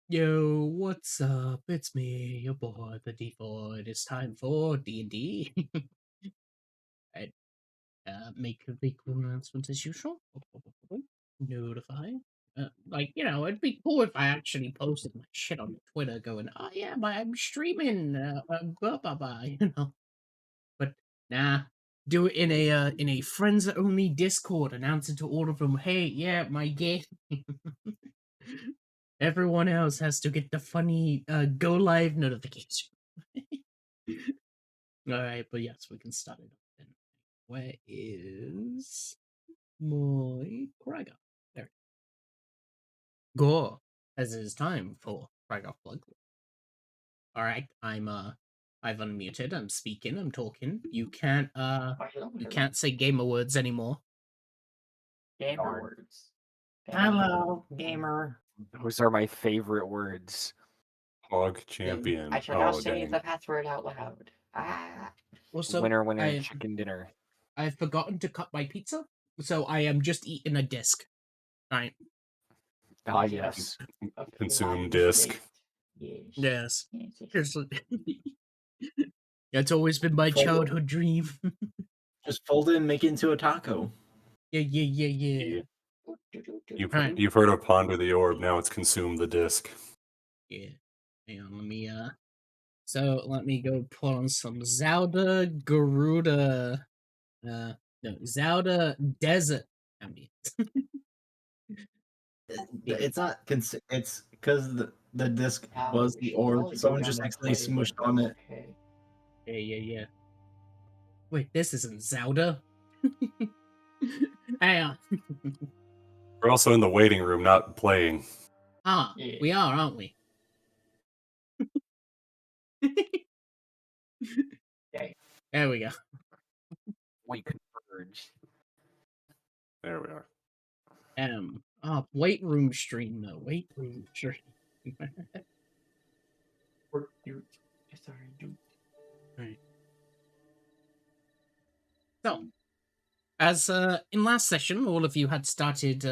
Yo, what's up? It's me, your boy, the Default. It's time for D&D. I make a big announcement as usual. Notify. It'd be cool if I actually posted my shit on Twitter going, oh yeah, I'm streaming, blah, blah, blah, But, nah. Do it in a friends-only Discord, announce it to all of them, hey, yeah, my game. Everyone else has to get the funny go live notification. Alright, but yes, we can start it up then. Where is my Kragath? There. Go. As it is time for Kragath Bloodclaw. Alright, I've unmuted, I'm speaking, I'm talking. You can't say gamer words anymore. Gamer words. Hello, gamer. Those are my favorite words. Hog champion. I shall now say the password out loud. Also, Winner, chicken dinner. I've forgotten to cut my pizza, so I am just eating a disc. Alright. Ah, yes. Consume disc. Yes. That's always been my childhood dream. Just fold it and make it into a taco. Yeah. You've heard of ponder the orb, now it's consume the disc. Yeah. Hang on, let me go put on some Zelda Garuda Zelda Desert ambience. It's not. It's because the disc was the orb. Someone just accidentally smushed on it. Yeah. Wait, this isn't Zelda. Hang on. We're also in the waiting room, not playing. We are, aren't we? There we go. We converge. There we are. Weight room stream though. Weight room stream. Right. So, as in last session, all of you had started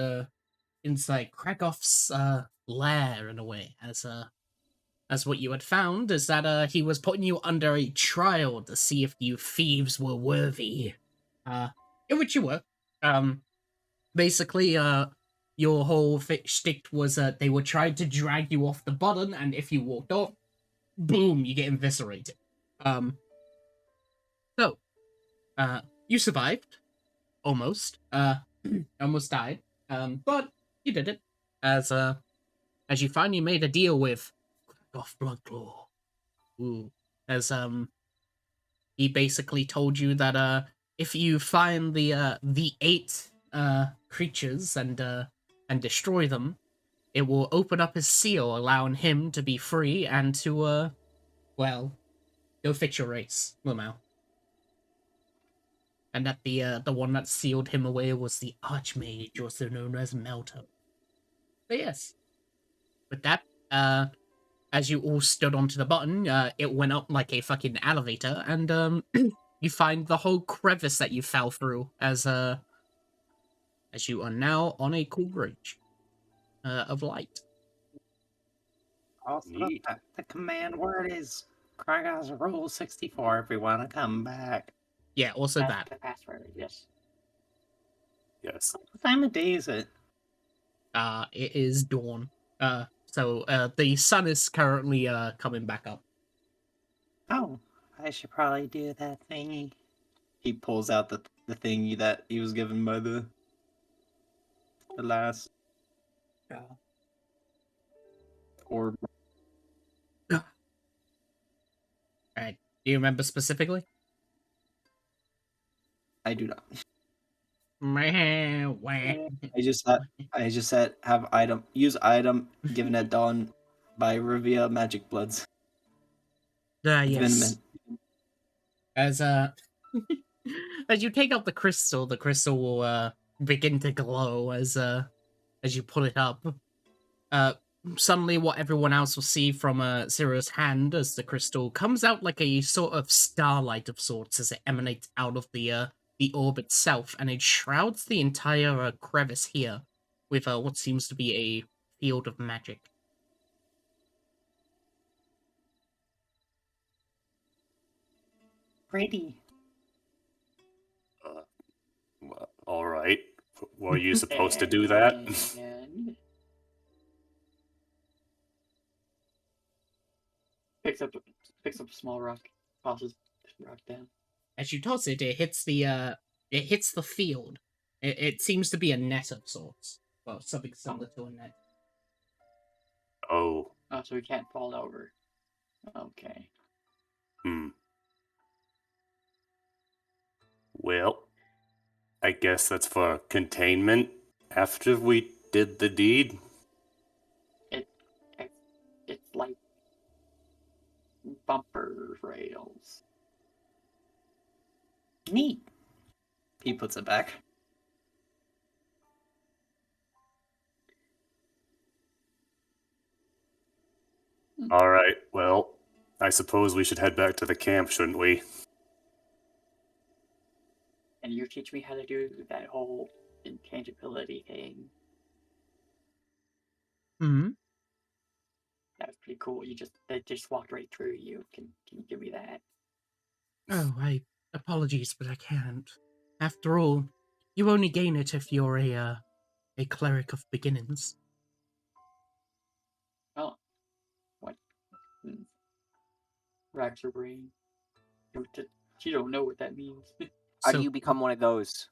inside Kragath's lair in a way, as what you had found is that he was putting you under a trial to see if you thieves were worthy. In which you were. Basically, your whole shtick was they were trying to drag you off the button, and if you walked off, boom, you get eviscerated. So, you survived. Almost. Almost died. But you did it. As you finally made a deal with Kragath Bloodclaw. Ooh. As he basically told you that if you find the 8 creatures and destroy them, it will open up his seal, allowing him to be free and to go fix your race, Lamau. And that the one that sealed him away was the Archmage, also known as Melto. But yes, with that, as you all stood onto the button, it went up like a fucking elevator, and you find the whole crevice that you fell through as you are now on a cool bridge of light. Also, the command word is Kragath's Rule 64 if we want to come back. Yeah, also That's that. the password, yes. Yes. What time of day is it? It is dawn. So the sun is currently coming back up. Oh, I should probably do that thingy. He pulls out the thingy that he was given by the last orb. Alright, do you remember specifically? I do not. I I just said use item given at dawn by Revia Magic Bloods. Yes. As as you take out the crystal will begin to glow as you pull it up. Suddenly what everyone else will see from Zero's hand as the crystal comes out like a sort of starlight of sorts as it emanates out of the orb itself, and it shrouds the entire crevice here with what seems to be a field of magic. pretty. Well, all right. Were you supposed to do that? And picks up a small rock, tosses the rock down. As you toss it, it hits the field. It seems to be a net of sorts. Well, something similar to a net. Oh. Oh, so he can't fall over. Okay. Well, I guess that's for containment after we did the deed. It's like bumper rails. Neat. He puts it back. All right, well, I suppose we should head back to the camp, shouldn't we? And you teach me how to do that whole intangibility thing. Hmm. That was pretty cool. That just walked right through you. Can you give me that? Oh, apologies, but I can't. After all, you only gain it if you're a cleric of beginnings. Oh, what? Racks her brain. She don't know what that means. How So, do you become one of those?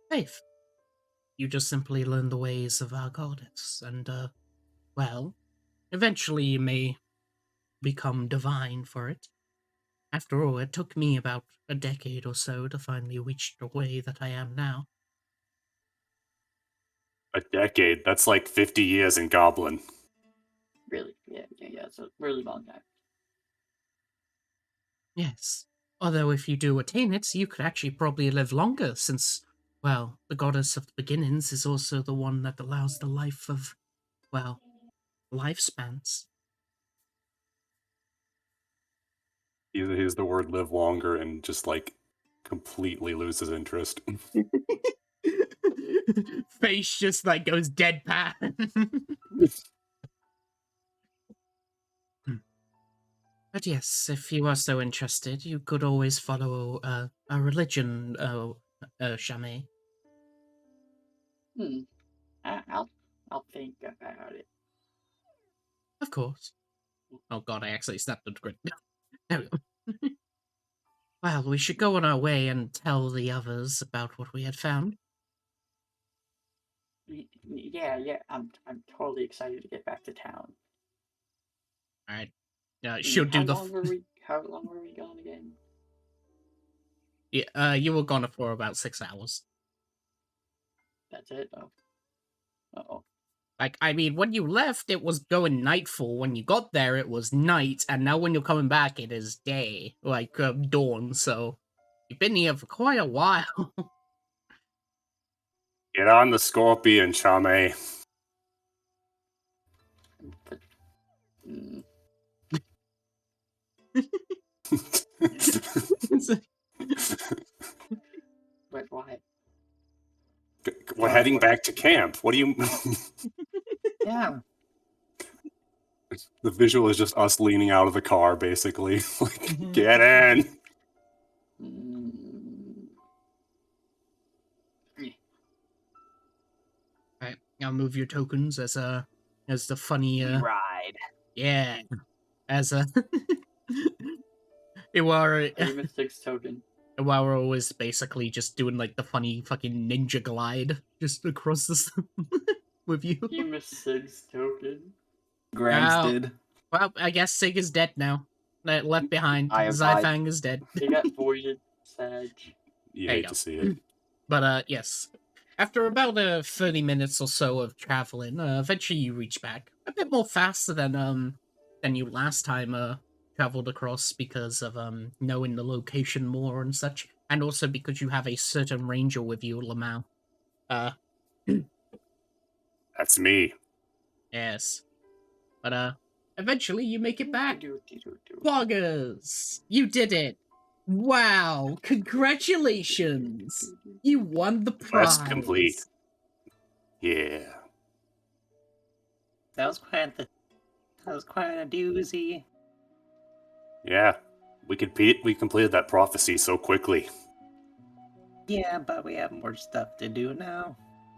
safe. You just simply learn the ways of our goddess, and, well, eventually you may become divine for it. After all, it took me about a decade or so to finally reach the way that I am now. A decade? That's like 50 years in Goblin. Really? Yeah. It's a really long time. Yes. Although if you do attain it, you could actually probably live longer, since, well, the goddess of the beginnings is also the one that allows the life of, well, lifespans. He hears the word live longer and just, like, completely loses interest. Face just, like, goes deadpan. But yes, if you are so interested, you could always follow a religion, Chamay. I'll think about it. Of course. Oh god, I actually snapped the grid. There we go. Well, we should go on our way and tell the others about what we had found. Yeah. I'm totally excited to get back to town. Alright. She'll do the... How long were we gone again? Yeah, you were gone for about 6 hours. That's it? Oh. Uh-oh. Like, I mean, when you left, it was going nightfall. When you got there, it was night. And now when you're coming back, it is day. Like, dawn. So, you've been here for quite a while. Get on the scorpion, Chame. But, But why? We're heading back to camp. What do you... Yeah. The visual is just us leaning out of the car, basically. Like, Mhm. get in! Alright, I'll move your tokens as the funny, Ride. yeah, as a... Iwara... You missed 6 token. Iwara was basically just doing, like, the funny fucking ninja glide just across the... with you. You missed 6 token. Grams Ow. did. Well, I guess Sig is dead now. Left behind. I have died. Zyfang is dead. They got voided. Sad. You There you hate go. to see it. But, yes. After about 30 minutes or so of traveling, eventually you reach back. A bit more faster than you last time, traveled across because of, knowing the location more and such. And also because you have a certain ranger with you, Lamau. That's me. Yes. But, eventually you make it back. Do. Poggers! You did it! Wow! Congratulations! You won the prize! Quest complete. Yeah. That was quite a doozy. Yeah. We completed that prophecy so quickly. Yeah, but we have more stuff to do now.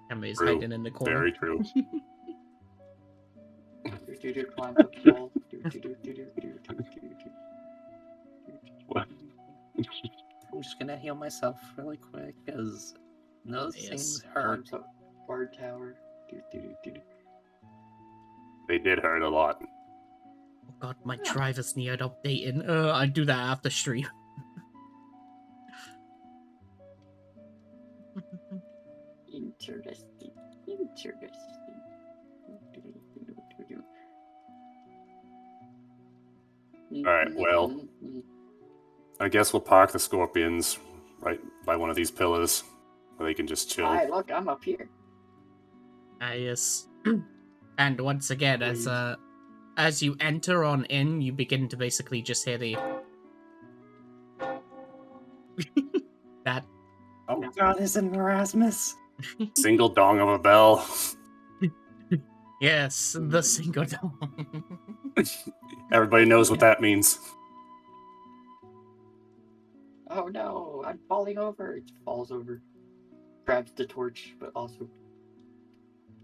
Somebody's True. hiding in the corner. Very true. Climb up the wall. What? I'm just gonna heal myself really quick because those Yes. things hurt. Guard tower. They did hurt a lot. Oh god, my drivers need updating. I do that after stream. Interesting. Alright, well, I guess we'll park the scorpions right by one of these pillars where they can just chill. Hi, look, I'm up here. Yes. And once again, as you enter on in, you begin to basically just hear the that. Oh god, is it Erasmus? Single dong of a bell. Yes, the single dong. Everybody knows what that means. Oh no, I'm falling over. It falls over. Grabs the torch, but also.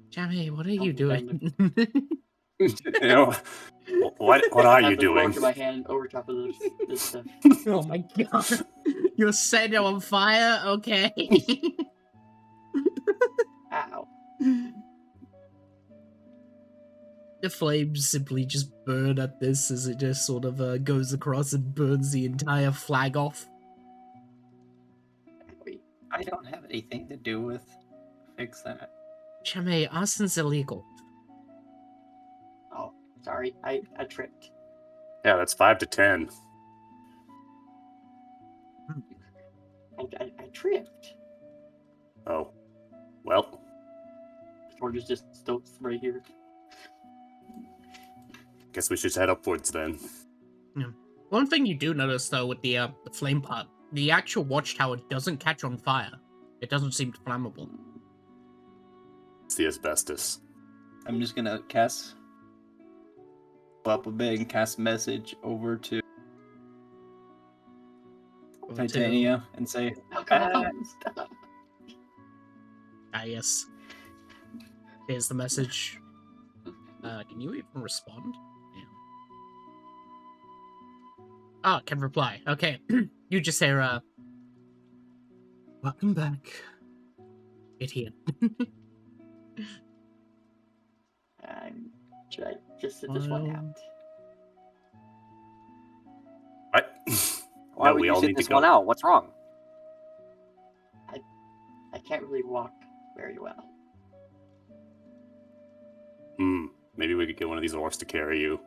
Jamie, what are you Oh, doing? You know, what are I have you the torch doing? in my hand over top of this stuff. Oh my god. You're setting it on fire? Okay. Ow. The flames simply just burn at this as it just sort of goes across and burns the entire flag off. Wait. I don't have anything to do with fix that. Chame, arson's illegal. Oh, sorry. I tripped. Yeah, that's 5 to 10. I tripped. Oh. Well, The torch is just still right here. guess we should head upwards then. One thing you do notice, though, with the flame part, the actual watchtower doesn't catch on fire. It doesn't seem flammable. It's the asbestos. I'm just gonna cast up a bit and cast message over to Titania and say, Oh, come on, stop. Ah, yes. Here's the message. Can you even respond? Yeah. Ah, can reply. Okay. You just say, welcome back, idiot. Should I just sit this one out? What? Why No, would we you all sit need this to one go. out? What's wrong? I can't really walk very well. Maybe we could get one of these orcs to carry you.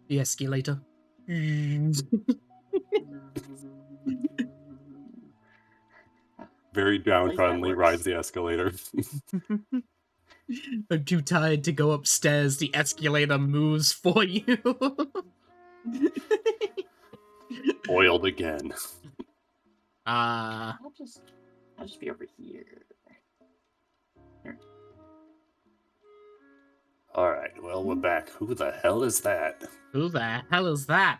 The escalator. Very downtroddenly works. rides the escalator. I'm too tired to go upstairs. The escalator moves for you. Oiled again. I'll just be over here. Alright, well, we're back. Who the hell is that? Who the hell is that?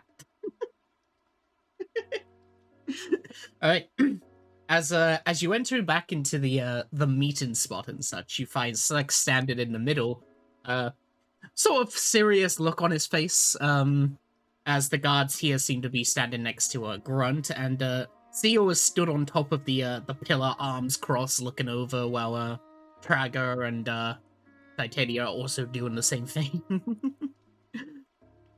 Alright. As you enter back into the meeting spot and such, you find Select standing in the middle. Sort of serious look on his face. As the guards here seem to be standing next to a Grunt, and Theo is stood on top of the pillar, arms crossed, looking over, while Trager and Titania are also doing the same thing.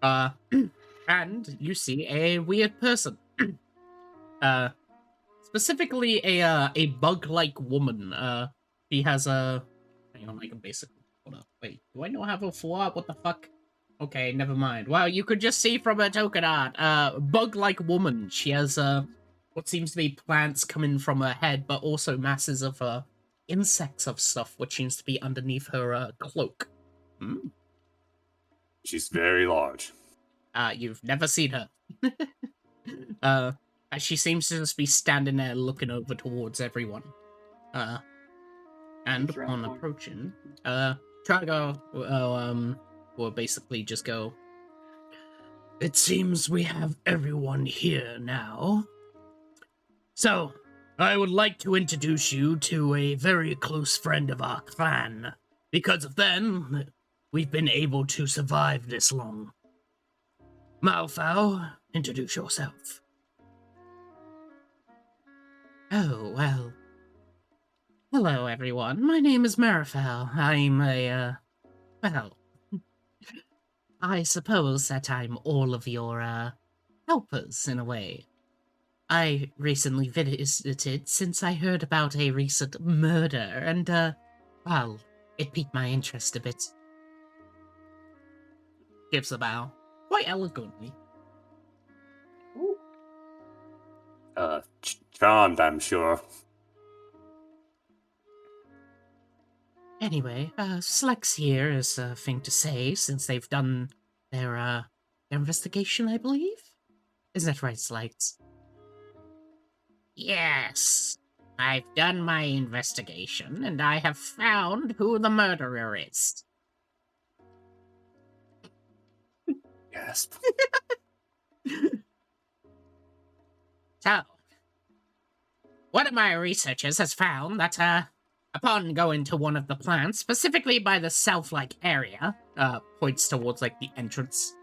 And you see a weird person. Specifically a bug-like woman. She has a... Hang on, I can basically... Hold up. Wait, do I not have a floor? What the fuck? Okay, never mind. Well, you could just see from her token art. Bug-like woman. She has what seems to be plants coming from her head, but also masses of insects of stuff, which seems to be underneath her cloak. She's very large. You've never seen her. As she seems to just be standing there looking over towards everyone. And It's around upon the corner. approaching, Trago will will basically just go, "It seems we have everyone here now. So, I would like to introduce you to a very close friend of our clan. Because of them, we've been able to survive this long. Malfow, introduce yourself." "Oh, well. Hello, everyone. My name is Marifal. I'm well, I suppose that I'm all of your, helpers, in a way. I recently visited since I heard about a recent murder, and, well, it piqued my interest a bit." Gives a bow. Quite eloquently. Ooh, Charmed, I'm sure. Anyway, Slex here is a thing to say, since they've done their investigation, I believe? Isn't that right, Slex? Yes. I've done my investigation, and I have found who the murderer is. Yes. So, one of my researchers has found that, upon going to one of the plants, specifically by the south-like area, points towards, like, the entrance,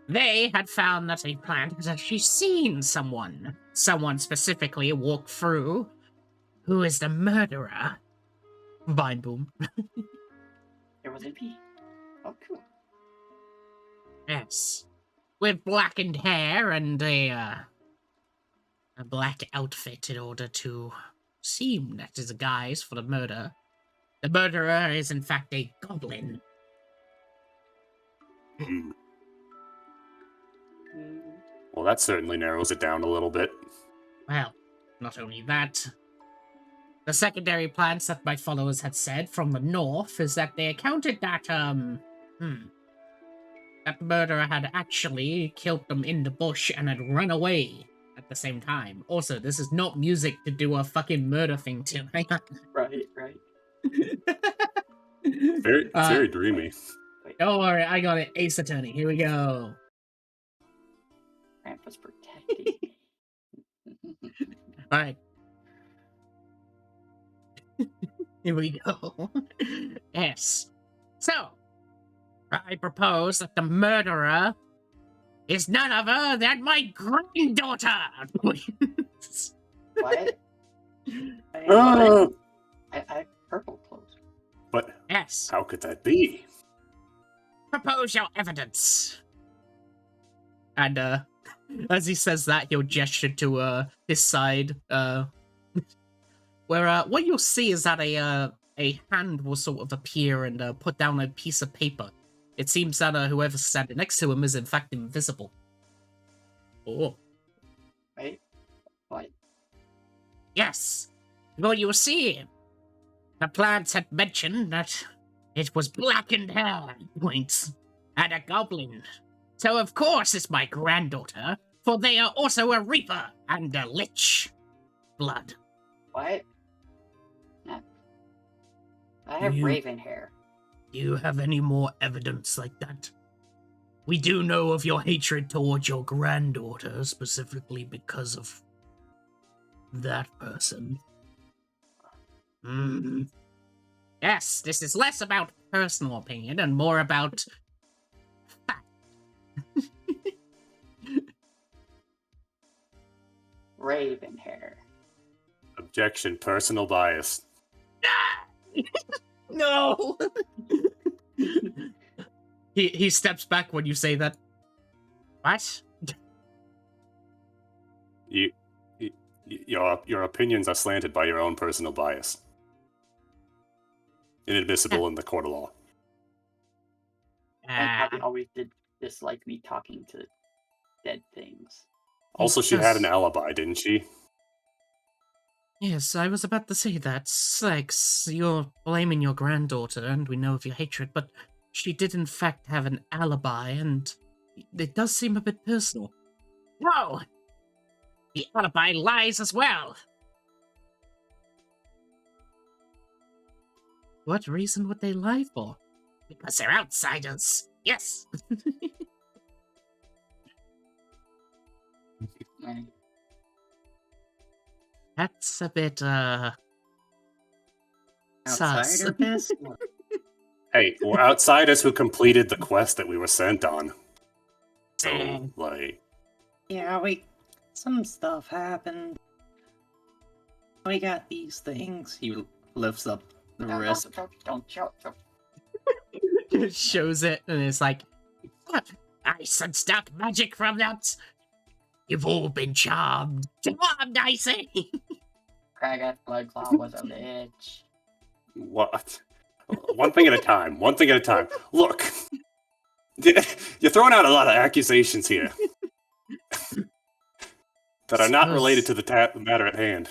they had found that a plant has actually seen someone specifically walk through, who is the murderer. Vine boom. there was a bee. Oh, cool. Yes. With blackened hair and a black outfit in order to seem that is a guise for the murder. The murderer is in fact a goblin. Hmm. Mm, Well, that certainly narrows it down a little bit. Well, not only that. The secondary plans that my followers had said from the north is that they accounted that, that the murderer had actually killed them in the bush and had run away at the same time. Also, this is not music to do a fucking murder thing to. right, right. Very dreamy. Don't worry, I got it. Ace Attorney. Here we go. Grandpa's protecting me. Alright. Here we go. Yes. So, I propose that the murderer is none other than my granddaughter. What? Uh, I have purple clothes. but Yes. how could that be? Propose your evidence. And as he says that, he'll gesture to his side, where what you'll see is that a hand will sort of appear and put down a piece of paper. It seems that whoever's standing next to him is in fact invisible. Oh. Right? What? Yes. Well, you see, the plants had mentioned that it was blackened hair, points, and a goblin. So of course it's my granddaughter, for they are also a reaper and a lich. Blood. What? No. I have You- raven hair. Do you have any more evidence like that? We do know of your hatred towards your granddaughter, specifically because of that person. Yes, this is less about personal opinion and more about fact. Raven hair. Objection, personal bias. No! he steps back when you say that. What? Your opinions are slanted by your own personal bias. Inadmissible in the court of law. And probably always did dislike me talking to dead things. Also, she had an Yes. alibi, didn't she? Yes, I was about to say that. Slex, you're blaming your granddaughter, and we know of your hatred, but she did in fact have an alibi, and it does seem a bit personal. No! The alibi lies as well! What reason would they lie for? Because they're outsiders. Yes. Eh, That's a bit sus. Outsider piss? Hey, we're outsiders who completed the quest that we were sent on. So, like, Yeah, some stuff happened. We got these things. He lifts up the wrist. don't show. Just shows it and it's like, "What? I sense dark magic from that. You've all been charmed. Charmed, I say." Kragath Bloodclaw was a bitch. what? One thing at a time. One thing at a time. Look, you're throwing out a lot of accusations here that are not related to the matter at hand.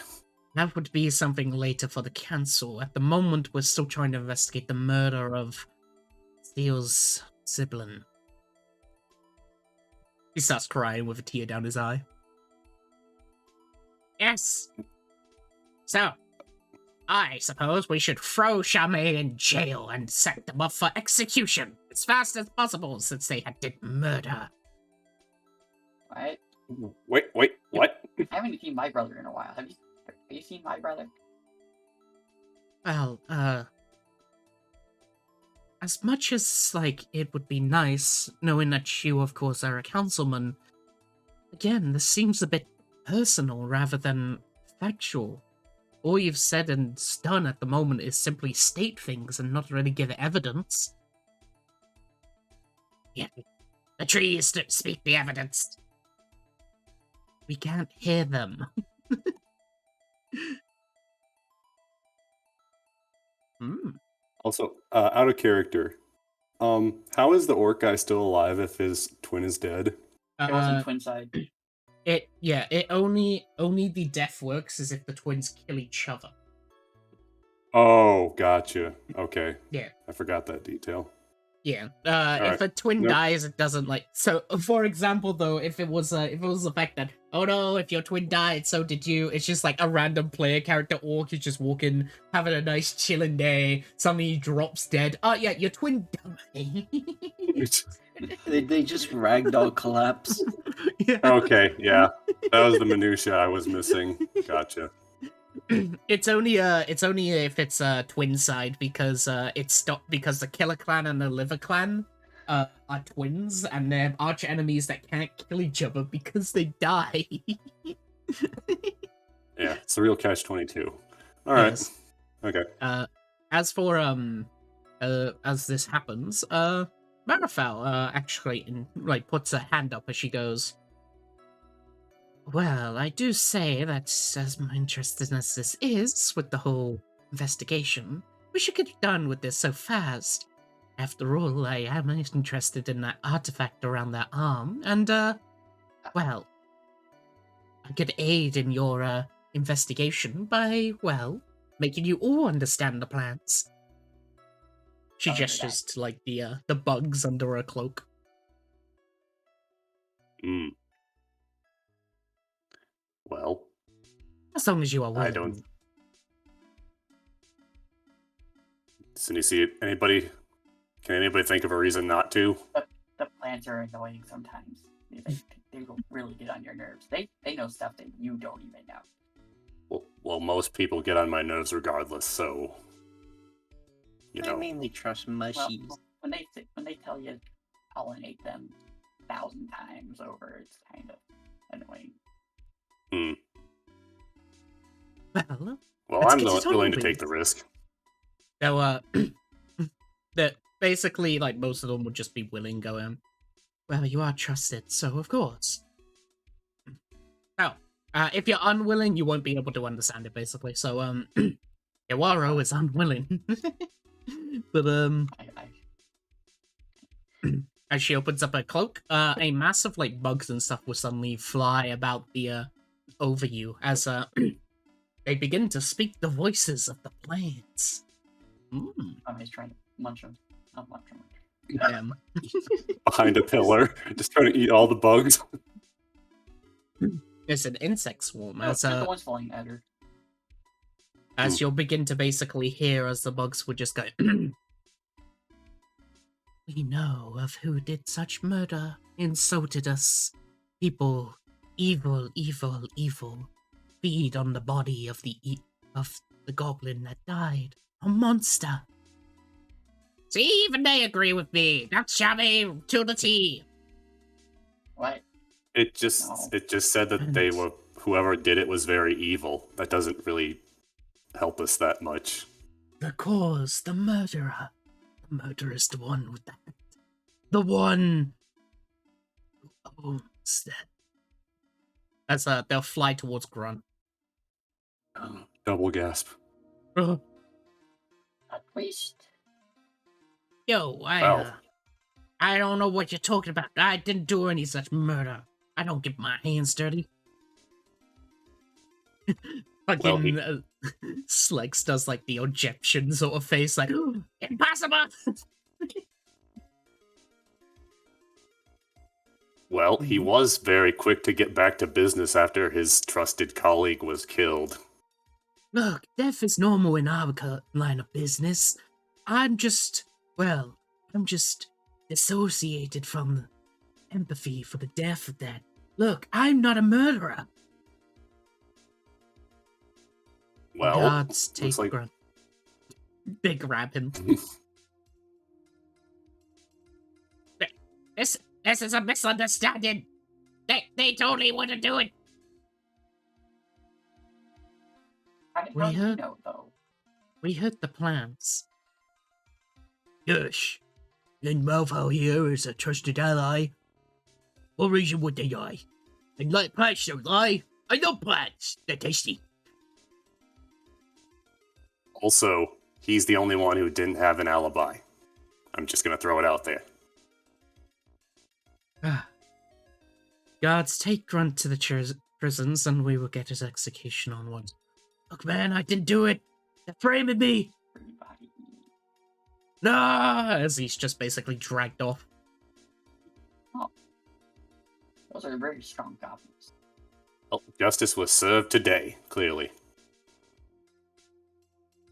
That would be something later for the council. At the moment, we're still trying to investigate the murder of Steele's sibling. He starts crying with a tear down his eye. Yes. So, I suppose we should throw Charmaine in jail and set them up for execution as fast as possible, since they did murder. What? Wait, what? I haven't seen my brother in a while. Have you seen my brother? Well, as much as, like, it would be nice, knowing that you, of course, are a councilman, again, this seems a bit personal rather than factual. All you've said and done at the moment is simply state things and not really give evidence. Yeah, the trees speak the evidence. We can't hear them. Also, out of character, how is the orc guy still alive if his twin is dead? It wasn't twin side. It only the death works as if the twins kill each other. Oh, gotcha. Okay. Yeah. I forgot that detail. Yeah. right. If a twin Nope. dies, it doesn't like. So, for example, though, if it was the fact that, oh no, if your twin died, so did you. It's just like a random player character orc is just walking, having a nice chilling day. Suddenly he drops dead. Oh yeah, your twin died. They just ragdoll collapse. Yeah. Okay, yeah. That was the minutia I was missing. Gotcha. It's only if it's a twin side because it's stopped because the Killer Clan and the Liver Clan are twins and they're arch enemies that can't kill each other because they die. Yeah, it's a real catch-22. All right. Yes. Okay. As for as this happens, Marifal actually puts her hand up as she goes, well, I do say that as interested as this is with the whole investigation, we should get done with this so fast. After all, I am interested in that artifact around that arm, and, well, I could aid in your, investigation by, well, making you all understand the plans. She gestures to, like, the bugs under her cloak. Hmm. Well, As long as you are willing. I don't. Can you see it? Anybody? Can anybody think of a reason not to? The plants are annoying sometimes. They will really get on your nerves. They know stuff that you don't even know. Well, most people get on my nerves regardless, so you I know. mainly trust Well, mushies. when they tell you pollinate them 1,000 times over, it's kind of annoying. Hmm. Well, Well, let's I'm get it on willing to with. take the risk. so, that basically, like, most of them would just be willing, going, well, you are trusted, so of course. Now, if you're unwilling, you won't be able to understand it, basically. So, Iwaro is unwilling. But, as she opens up her cloak, a massive, like, bugs and stuff will suddenly fly about the, over you, as, they begin to speak the voices of the plants. He's trying to munch them. Not munch them. Damn. Behind a pillar, just trying to eat all the bugs. It's an insect swarm, No, as, the one's flying at her. as you'll begin to basically hear as the bugs would just go We know of who did such murder, insulted us. People, evil, evil, evil, feed on the body of of the goblin that died. A monster. See, even they agree with me. That's Shabby to the T. What? It just No. it just said that they were whoever did it was very evil. That doesn't really help us that much. The cause, the murderer. The murderer's the one with that. The one who owns that. As they'll fly towards Grunt. Double gasp. Uh, A twist. Yo, Well. I don't know what you're talking about. I didn't do any such murder. I don't get my hands dirty. Fucking Slex does like the Egyptian sort of face, like impossible. Well, he was very quick to get back to business after his trusted colleague was killed. Look, death is normal in our line of business. I'm just dissociated from the empathy for the death of that. Look, I'm not a murderer. Well, Gods take looks like Grunt. They grab him. This is a misunderstanding. They totally wouldn't do it. How did We how do you heard- know, though? We heard the plans. Yes. And Malvo here is a trusted ally. What reason would they lie? And like plants don't lie. I know plants. They're tasty. also he's the only one who didn't have an alibi. I'm just gonna throw it out there. Guards, take Grunt to the prisons and we will get his execution onward. Look, man, I didn't do it. They're framing me. Everybody. Nah, as he's just basically dragged off. Those are very strong goblins. Well, justice was served today, clearly.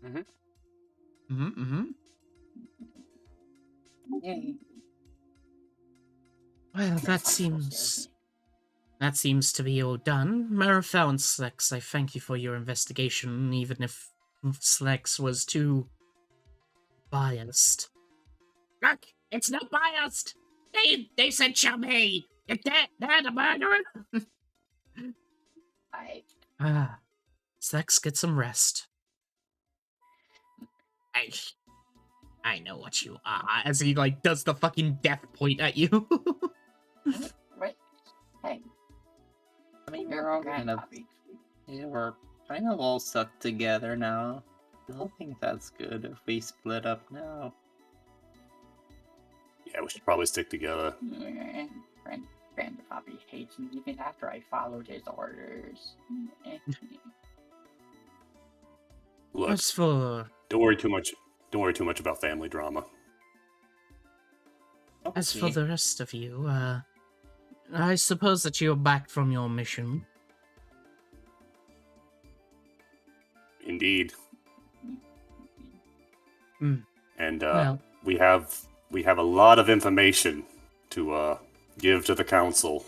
Mm-hmm. Yay. Well, that seems to be all done. Marifel and Slex, I thank you for your investigation, even if Slex was too biased. Look, it's not biased. They said Chumhey. If they're the murderer. Slex, get some rest. I know what you are. As he like does the fucking death point at you. Right. Hey, I mean, you're we're all grand kind of, puppy. yeah, we're kind of all stuck together now. I don't think that's good if we split up now. Yeah, we should probably stick together. Grand puppy hates me even after I followed his orders. Look, As for don't worry too much. Don't worry too much about family drama. As for Okay. the rest of you, I suppose that you're back from your mission. Indeed. Hmm. And Well, we have a lot of information to give to the council.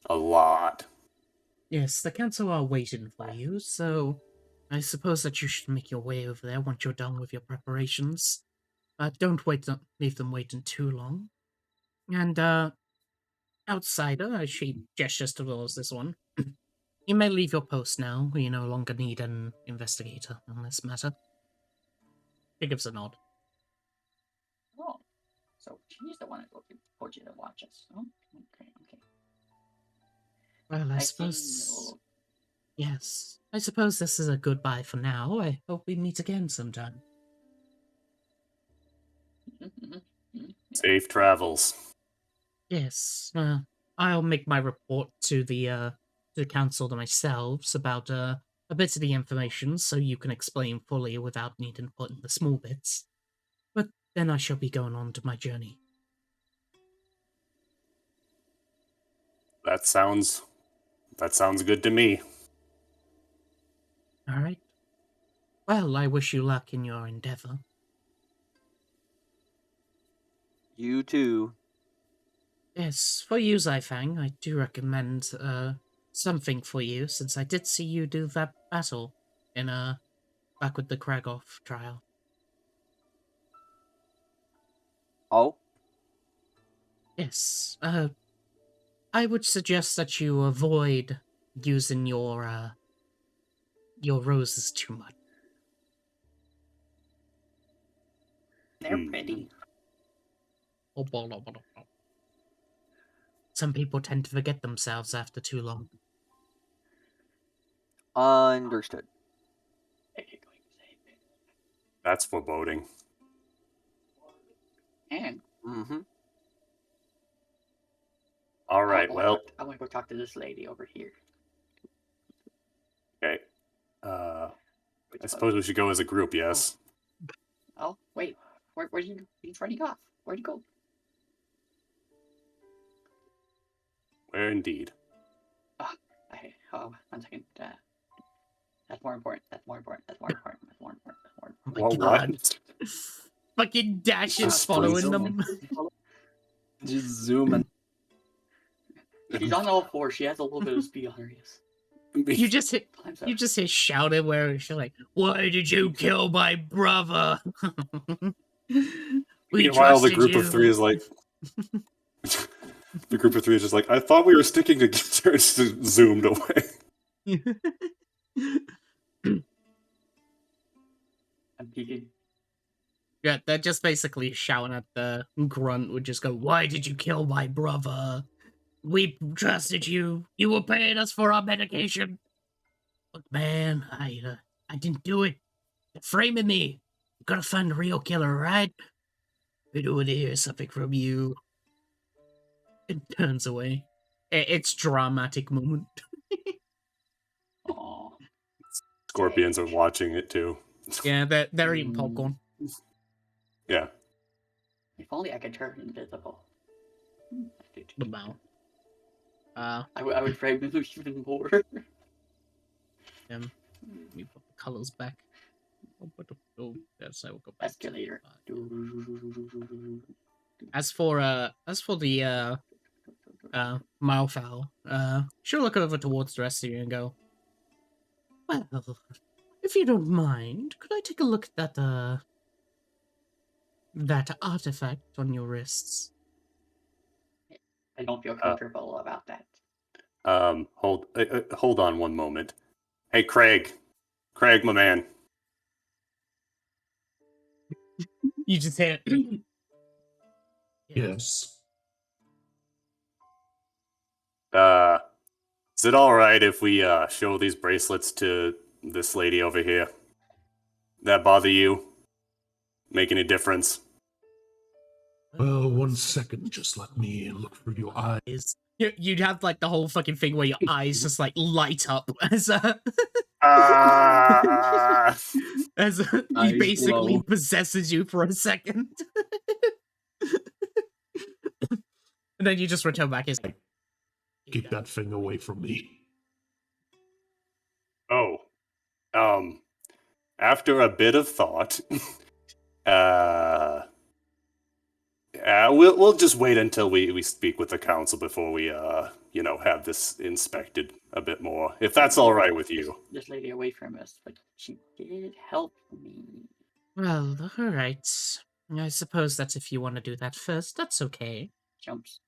A lot. yes, the council are waiting for you, so I suppose that you should make your way over there once you're done with your preparations. Don't leave them waiting too long. And, outsider, she gestures towards this one. You may leave your post now. We no longer need an investigator on this matter. He gives a nod. Oh, so she's the one who told you to watch us. Oh, okay. Well, I see suppose... you. Yes. I suppose this is a goodbye for now. I hope we meet again sometime. Safe travels. Yes. I'll make my report to the council to myself about a bit of the information so you can explain fully without needing to put in the small bits. But then I shall be going on to my journey. That sounds good to me. All right. Well, I wish you luck in your endeavor. You too. Yes, for you, Zaifang, I do recommend something for you, since I did see you do that battle in back with the Kragath trial. Oh, Yes, I would suggest that you avoid using your roses too much. They're Hmm. pretty. Some people tend to forget themselves after too long. understood. That's foreboding. And Mm-hmm. All right, well, I want to go talk to this lady over here. okay. I suppose we should go as a group, yes? Oh, wait. Where'd you? He's running off. Where'd he go? Where indeed. Oh, 1 second. That's more important. That's more important. That's more important. That's more important. That's more important. Oh my Well, God. what? Fucking Dash is Just following sprint. them. Just zoom and She's on all fours. She has a little bit of speed on her. Yes. You just hit. Time's You up. just hear shouted where she's like, "Why did you kill my brother?" We Meanwhile, the trusted group you. of three is like... the group of three is just like, I thought we were sticking together. It's just zoomed away. I'm peeking. Yeah, they're just basically shouting at the grunt. Would just go, "Why did you kill my brother? We trusted you. You were paying us for our medication." Look, man, I didn't do it. They're framing me. Gotta find the real killer, right? We don't want to hear something from you. It turns away. It's dramatic moment. Aw. Scorpions are watching it too. Yeah, they're eating popcorn. Yeah. If only I could turn invisible. The mouth. I would frame them even more. Let me put the colors back. Oh, yes, I will go back. Escalator. As for the Malfowl, she'll look over towards the rest of you and go, "Well, if you don't mind, could I take a look at that artifact on your wrists?" I don't feel comfortable about that. Hold on one moment. Hey, Craig, my man. You just hear, Yes. Is it all right if we show these bracelets to this lady over here? That bother you? Make any difference? Well, 1 second. Just let me look through your eyes. You'd have like the whole fucking thing where your eyes just like light up as Ah! as he Eyes basically glow. possesses you for a second. And then you just return back. He's like, Keep that thing away from me. Oh. After a bit of thought, we'll just wait until we speak with the council before we have this inspected a bit more. If that's all right with you. This lady away from us, but she did help me. "Well, all right. I suppose that's if you want to do that first. That's okay." Jumps.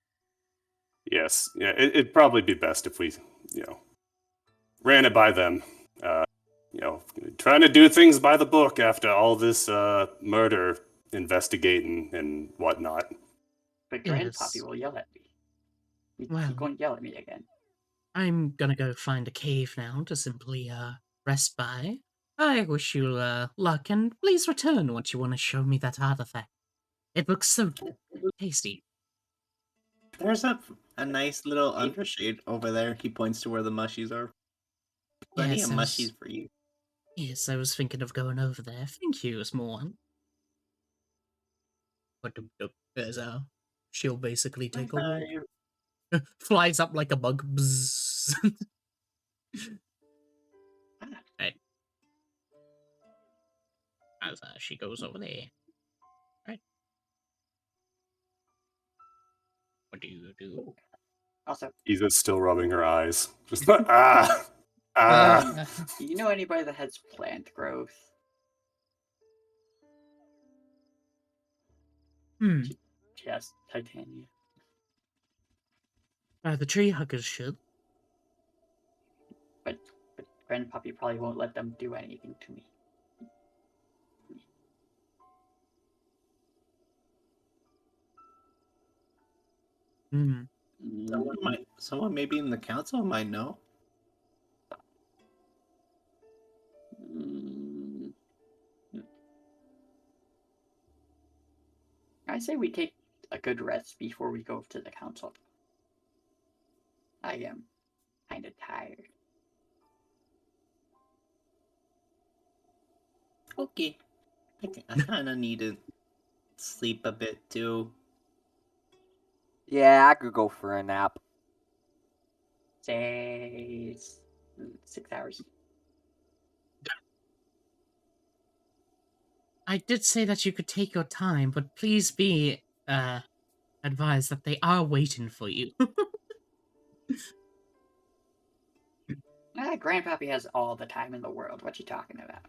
Yes. Yeah, it'd probably be best if we, ran it by them. Trying to do things by the book after all this murder investigating and whatnot. But Yes. Grandpappy will yell at me. He's Well. going to yell at me again. I'm gonna go find a cave now to simply rest by. I wish you luck, and please return once you want to show me that artifact. It looks so tasty. There's a nice little undershade over there. He points to where the mushies are. Plenty Yes, of I was- mushies for you. Yes, I was thinking of going over there. Thank you, small one. But there's she'll basically take over. Flies up like a bug. Bzzz. Right. As she goes over there. Right. do. Also, Isa's still rubbing her eyes. Just ah. do you know anybody that has plant growth? Yes, Titania. The tree huggers should. But Grandpappy probably won't let them do anything to me. Hmm. Someone maybe in the council might know. Mm. I say we take a good rest before we go to the council. I am kind of tired. Okay. I kind of need to sleep a bit too. Yeah, I could go for a nap. Say 6 hours. I did say that you could take your time, but please be advised that they are waiting for you. Grandpappy has all the time in the world. What you talking about?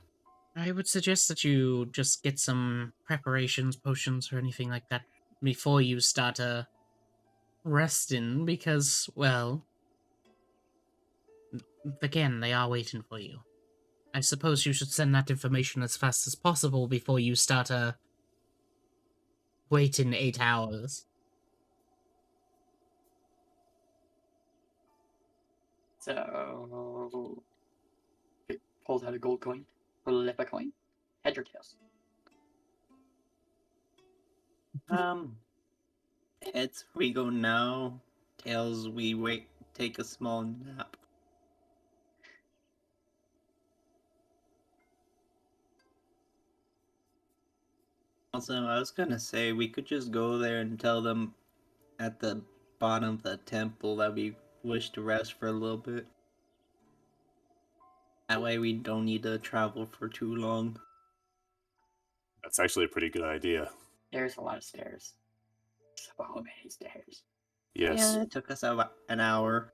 I would suggest that you just get some preparations, potions, or anything like that before you start resting, because, well, again, they are waiting for you. I suppose you should send that information as fast as possible before you start waiting 8 hours. So, it pulls out a gold coin, flip a coin, heads or tails. Heads we go now. Tails we wait. Take a small nap. Also, I was gonna say we could just go there and tell them at the bottom of the temple that we wish to rest for a little bit. That way we don't need to travel for too long. That's actually a pretty good idea. There's a lot of stairs. So many stairs. Yes. Yeah, it took us an hour.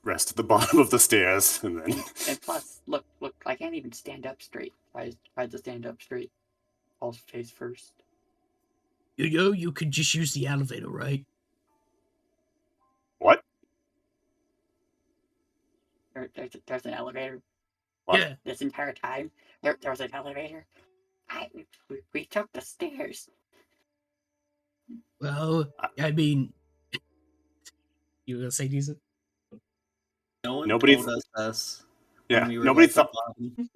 Rest at the bottom of the stairs, and then. And plus, look, I can't even stand up straight. If I had to stand up straight, I'll face first. You could just use the elevator, right? What? There's an elevator. What? Yeah. This entire time, there was an elevator. We took the stairs. Well, I mean, you were gonna say decent? No one Nobody told us Yeah, when we were nobody at the thought. bottom.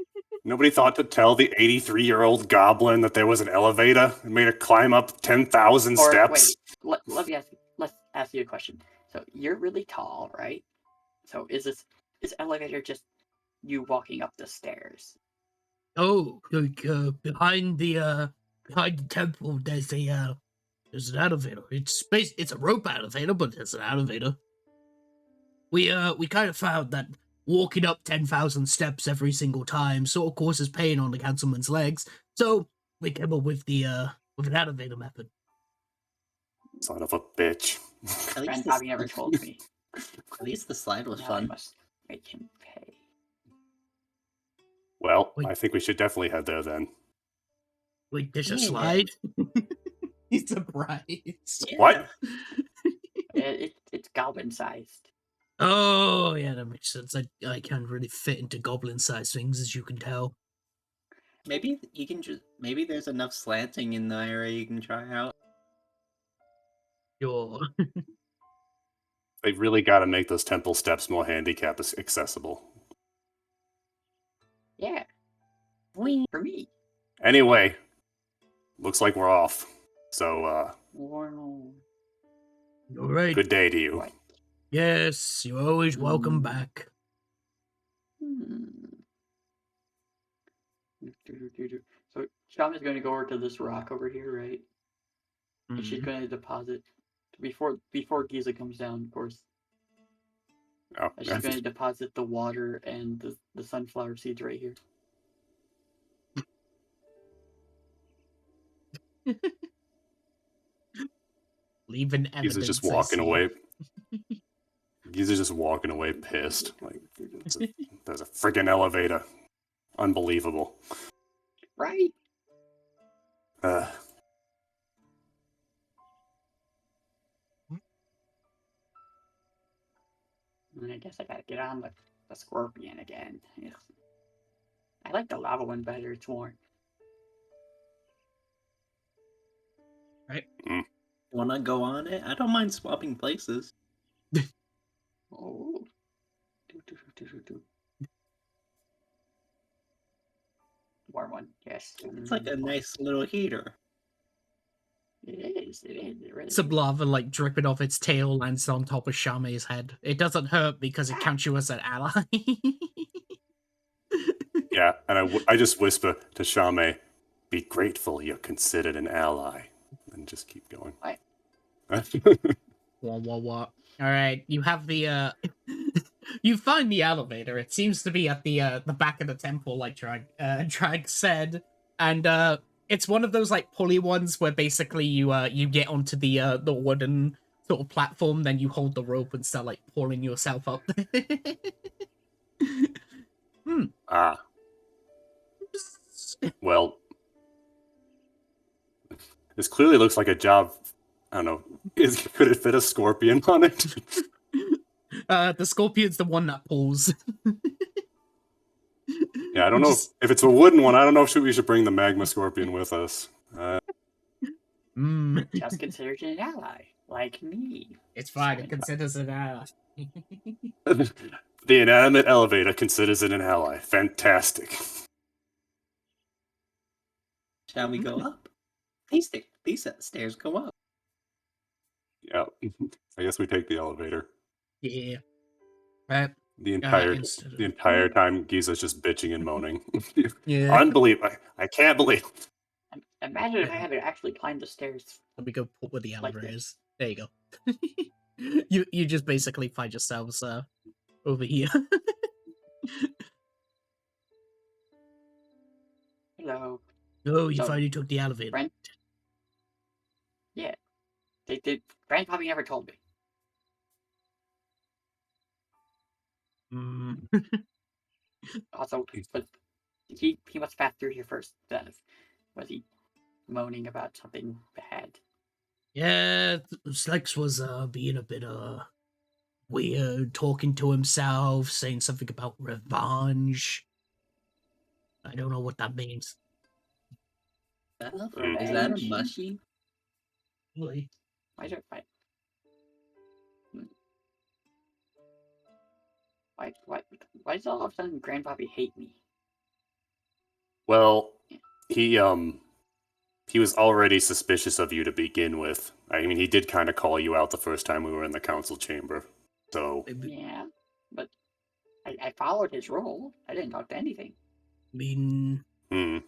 Nobody thought to tell the 83-year-old goblin that there was an elevator and made her climb up 10,000 Or steps. wait, let's ask you a question. So you're really tall, right? So is elevator just you walking up the stairs? Oh, behind the temple, there's an elevator. It's a rope elevator, but there's an elevator. We kind of found that walking up 10,000 steps every single time sort of causes pain on the councilman's legs, so we came up with with an elevator method. Son of a bitch. At least Grandpappy never told me. At least the slide was Now I fun. must make him pay. Well, Wait. I think we should definitely head there then. Wait, there's a Yeah. slide? He's surprised. What? It's goblin sized. Oh, yeah, that makes sense. I can't really fit into goblin-sized things, as you can tell. Maybe you can maybe there's enough slanting in the area you can try out. Sure. They really got to make those temple steps more handicap accessible. Yeah, Whee! for me. Anyway, looks like we're off. So, All Alright. good day to you. Right. Yes, you're always welcome back. So Shama's going to go over to this rock over here, right? And she's going to deposit before Giza comes down, of course. Oh, And she's going to deposit the water and the sunflower seeds right here. Leaving evidence. He's just I walking see. away. He's just walking away pissed. Like, there's a freaking elevator. Unbelievable. Right? Uh, I guess I gotta get on the scorpion again. Ugh. I like the lava one better. It's warm. Wanna go on it? I don't mind swapping places. Oh. Do. Warm one, yes. It's like a nice little heater. It is. It really Some is. lava like dripping off its tail lands on top of Shame's head. It doesn't hurt because it counts you as an ally. yeah, and I just whisper to Shame, be grateful you're considered an ally. And just keep going. What? What? Alright, you have the, you find the elevator. It seems to be at the back of the temple, like Drag said. And, it's one of those, like, pulley ones where basically you get onto the wooden sort of platform, then you hold the rope and start, like, pulling yourself up. Ah. Well, this clearly looks like a job. I don't know. Could it fit a scorpion on it? The scorpion's the one that pulls. Yeah, I don't know if it's a wooden one. I don't know if we should bring the magma scorpion with us. Just consider it an ally, like me. It's fine. It considers it ally. The inanimate elevator considers it an ally. Fantastic. Shall we go up? These stairs go up. Yeah, I guess we take the elevator. Yeah. The entire instead of- the entire time, Giza's just bitching and moaning. Yeah. Unbelievable! I can't believe. Imagine if I had to actually climb the stairs. Let me go put where the Like elevator this. is. There you go. you just basically find yourselves over here. Hello. Oh, you So, finally took the elevator. Brent? Yeah. They did. Brent probably never told me. Mm. Also, but he must pass through here first. Was he moaning about something bad? Yeah, Slex was being a bit weird, talking to himself, saying something about revenge. I don't know what that means. Is that a mushy? Really? Why is it why does all of a sudden Grandpappy hate me? Well, he was already suspicious of you to begin with. I mean, he did kind of call you out the first time we were in the council chamber. So Yeah, but I followed his rule. I didn't talk to anything. I mean, hmm.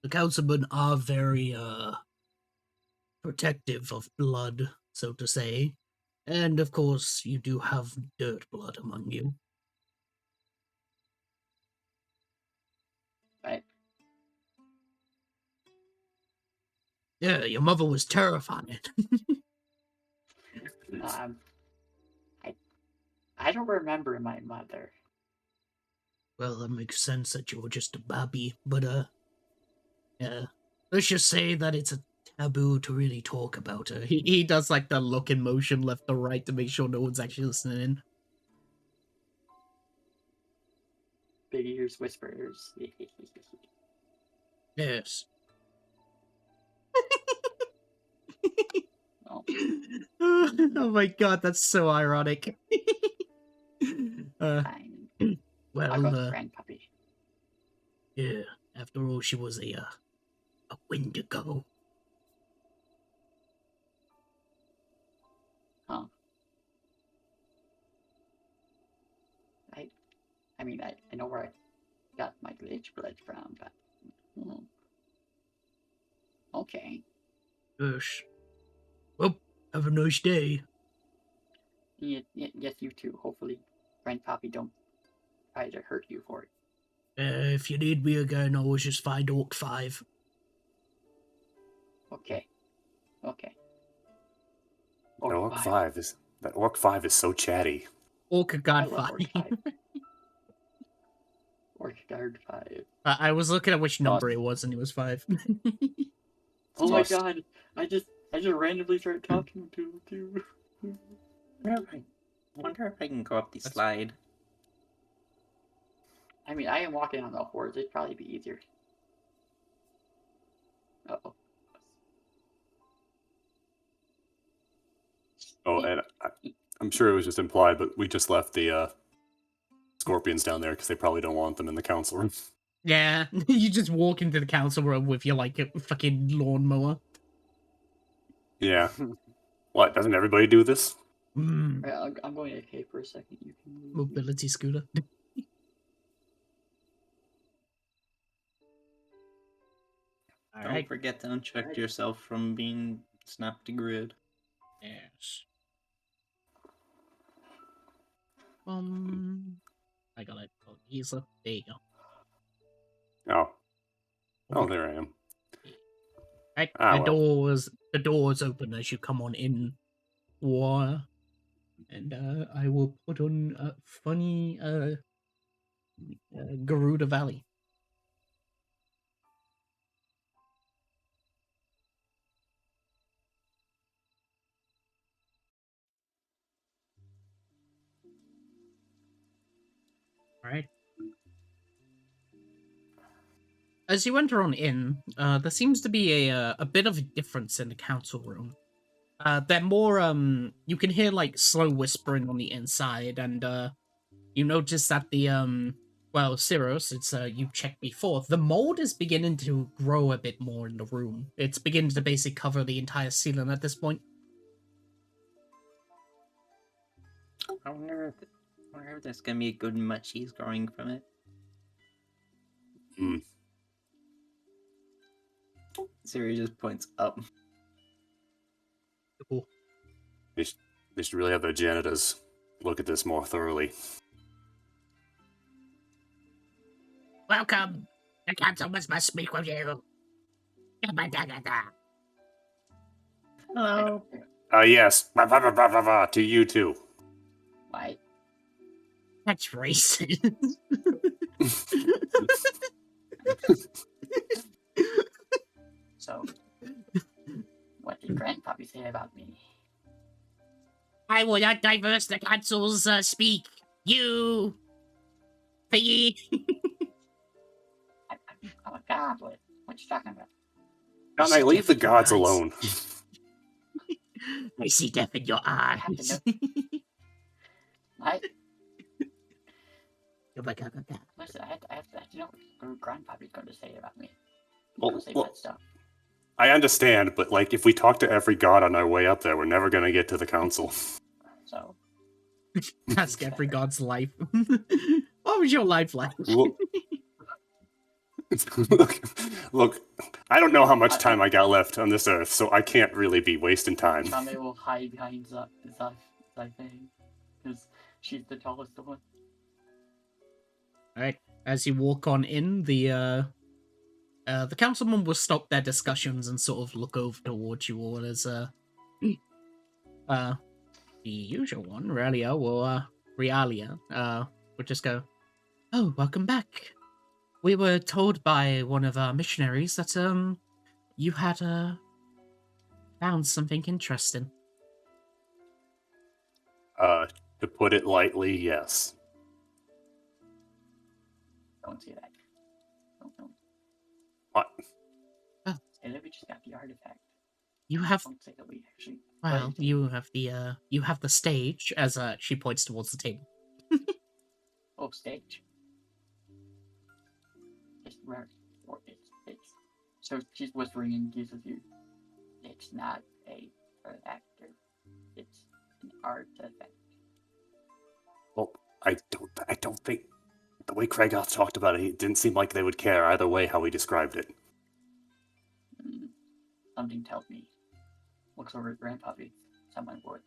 the councilmen are very protective of blood, so to say. And of course, you do have dirt blood among you. Right? Yeah, your mother was terrifying. I don't remember my mother. Well, that makes sense that you were just a baby, but yeah. Let's just say that it's a taboo to really talk about her. He does like the look in motion left to right to make sure no one's actually listening. Big ears whispers. Yes. Oh, Oh my god, that's so ironic. fine. Well, I'll go to Grandpappy. yeah. After all, she was a Wendigo. Huh. I mean, I know where I got my glitch blood from, but okay. Yes. Well, have a nice day. Yes, you too. Hopefully, Grandpappy don't try to hurt you for it. If you need me again, always just find Orc 5. Okay. That Orc 5 is so chatty. Orc I Guard love 5. Orc 5. Orc Guard 5. I was looking at which number Dust. it was, and it was 5. Oh my Dust. god! I just randomly started talking to you. Wonder if I can go up the slide. I mean, I am walking on all fours. It'd probably be easier. Uh-oh. Oh, and I'm sure it was just implied, but we just left the scorpions down there because they probably don't want them in the council room. Yeah, you just walk into the council room with your, like, fucking lawnmower. Yeah. What? Doesn't everybody do this? Mm, Right, I'm going AK for a second. You can leave. mobility scooter. Don't Alright. forget to uncheck yourself from being snapped to grid. Yes. I got it. Oh, easily. There you go. Oh, there I am. Right. Ah, the well. doors open as you come on in. War. And I will put on a funny Garuda Valley. Alright. As you enter on in, there seems to be a bit of a difference in the council room. They're more, you can hear, like, slow whispering on the inside, and, you notice that the, well, Cyros, it's, you checked before, the mold is beginning to grow a bit more in the room. It's beginning to basically cover the entire ceiling at this point. I wonder if there's gonna be a good munchies growing from it. Hmm. Siri just points up. Cool. They should really have their janitors look at this more thoroughly. Welcome! The council must speak with you. Hello. Yes. To you too. Why? That's racist. So, what did Grandpappy say about me? I will not diverse the council's speak. You. Piggy. I'm a goblet. What you talking about? Don't I leave the gods Eyes. alone? I see death in your I have eyes. to I Oh my God. listen. I have to know what Grandpappy's going to say about me. Well, Don't say well, bad stuff. I understand, but like, if we talk to every god on our way up there, we're never gonna get to the council. So, Ask every god's life. What was your life like? Look, look, I don't know how much time I got left on this earth, so I can't really be wasting time. Chame will hide behind Zai thing because she's the tallest one. Alright, as you walk on in, the councilman will stop their discussions and sort of look over towards you all as, the usual one, Realia, will, Realia, would just go, "Oh, welcome back. We were told by one of our missionaries that, you had, found something interesting." To put it lightly, yes. Don't say that. Don't. What? Oh. Say that we just got the artifact. You have, Don't say that we actually. well, you have the stage, as, she points towards the table. Oh, stage. It's rare. Or it's. So she's whispering in Giza's ear. It's not an actor. It's an artifact. Well, I don't think the way Kragath talked about it didn't seem like they would care either way how he described it. Something tells me. Looks over at Grandpappy. Someone would.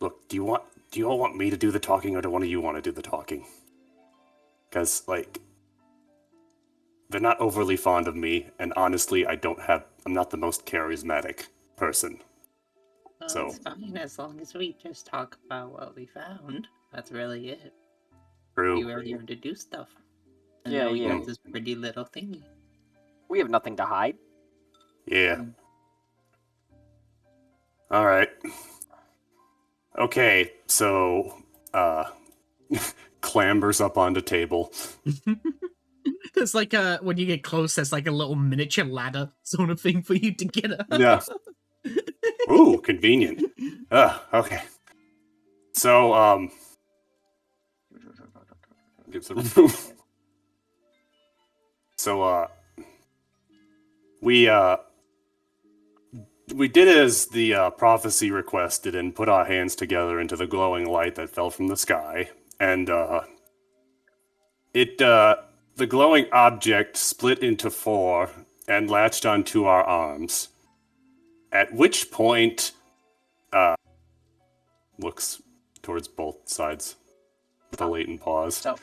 Look, do you all want me to do the talking, or do one of you want to do the talking? Because, like, they're not overly fond of me, and honestly, I'm not the most charismatic person. Well, So- it's fine as long as we just talk about what we found. That's really it. True. You were here to do stuff. And Yeah, now we yeah. got this pretty little thingy. We have nothing to hide. Yeah. All right. Okay, so clambers up onto table. There's like a when you get close, there's like a little miniature ladder sort of thing for you to get up. Yeah. Ooh, convenient. Okay. So gives a room. So we did as the prophecy requested and put our hands together into the glowing light that fell from the sky, and the glowing object split into 4 and latched onto our arms. At which point, looks towards both sides with a latent pause. So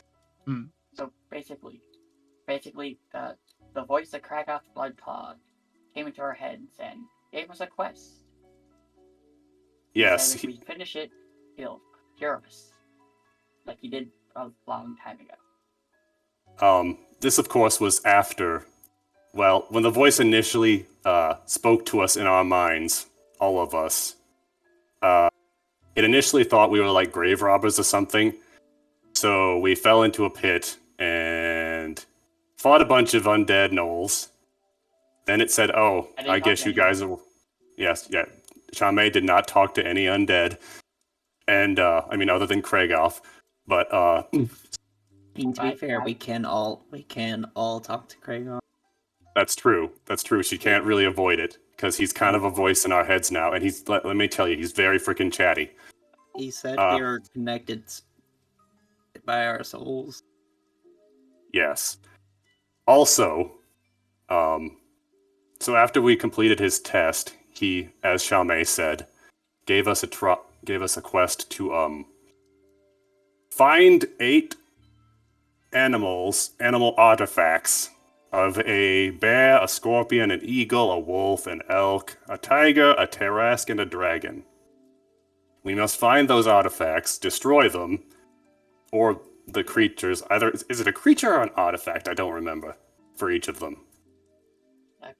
basically, the voice of Kragath Bloodclaw came into our heads and gave us a quest. He Yes, said if we finish it, he'll cure us, like he did a long time ago. This of course was after, well, when the voice initially spoke to us in our minds, all of us, it initially thought we were like grave robbers or something, so we fell into a pit and fought a bunch of undead gnolls. Then it said, oh, I didn't I talk guess to you guys are... Yes, yeah. Chame did not talk to any undead. And, I mean, other than Kragath. But, I mean, to be Right, fair, right. we can all talk to Kragath. that's true. That's true. She can't really avoid it, because he's kind of a voice in our heads now. And he's, let me tell you, he's very freaking chatty. He said Uh, we are connected by our souls. Yes. Also, so after we completed his test, he, as Chame said, gave us a quest to find 8 animal artifacts of a bear, a scorpion, an eagle, a wolf, an elk, a tiger, a Tarask, and a dragon. We must find those artifacts, destroy them, or the creatures. Either is it a creature or an artifact? I don't remember for each of them. I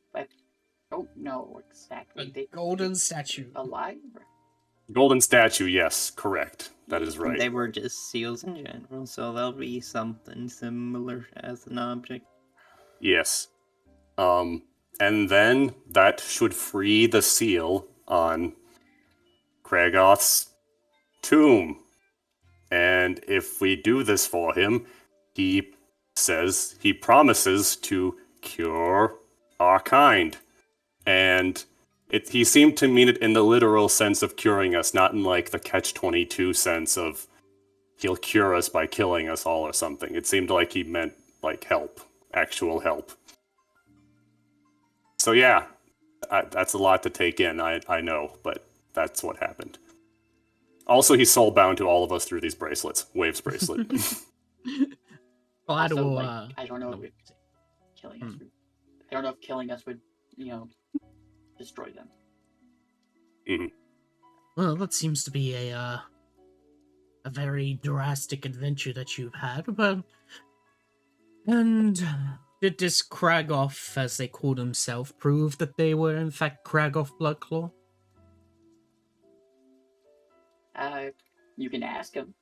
don't know exactly. A golden statue. Alive? Golden statue, yes, correct. That is right. They were just seals in general, so they'll be something similar as an object. Yes. And then that should free the seal on Kragath's tomb. And if we do this for him, he promises to cure our kind. And he seemed to mean it in the literal sense of curing us, not in like the catch-22 sense of he'll cure us by killing us all or something. It seemed like he meant like help, actual help. So yeah, that's a lot to take in, I know, but that's what happened. Also, he's soul-bound to all of us through these bracelets. Waves bracelet. Well, I Also, will, like, I don't know if killing us would, I don't know if killing us would, destroy them. Well, that seems to be a very drastic adventure that you've had, but... And did this Kragath, as they called himself, prove that they were in fact Kragath Bloodclaw? You can ask him.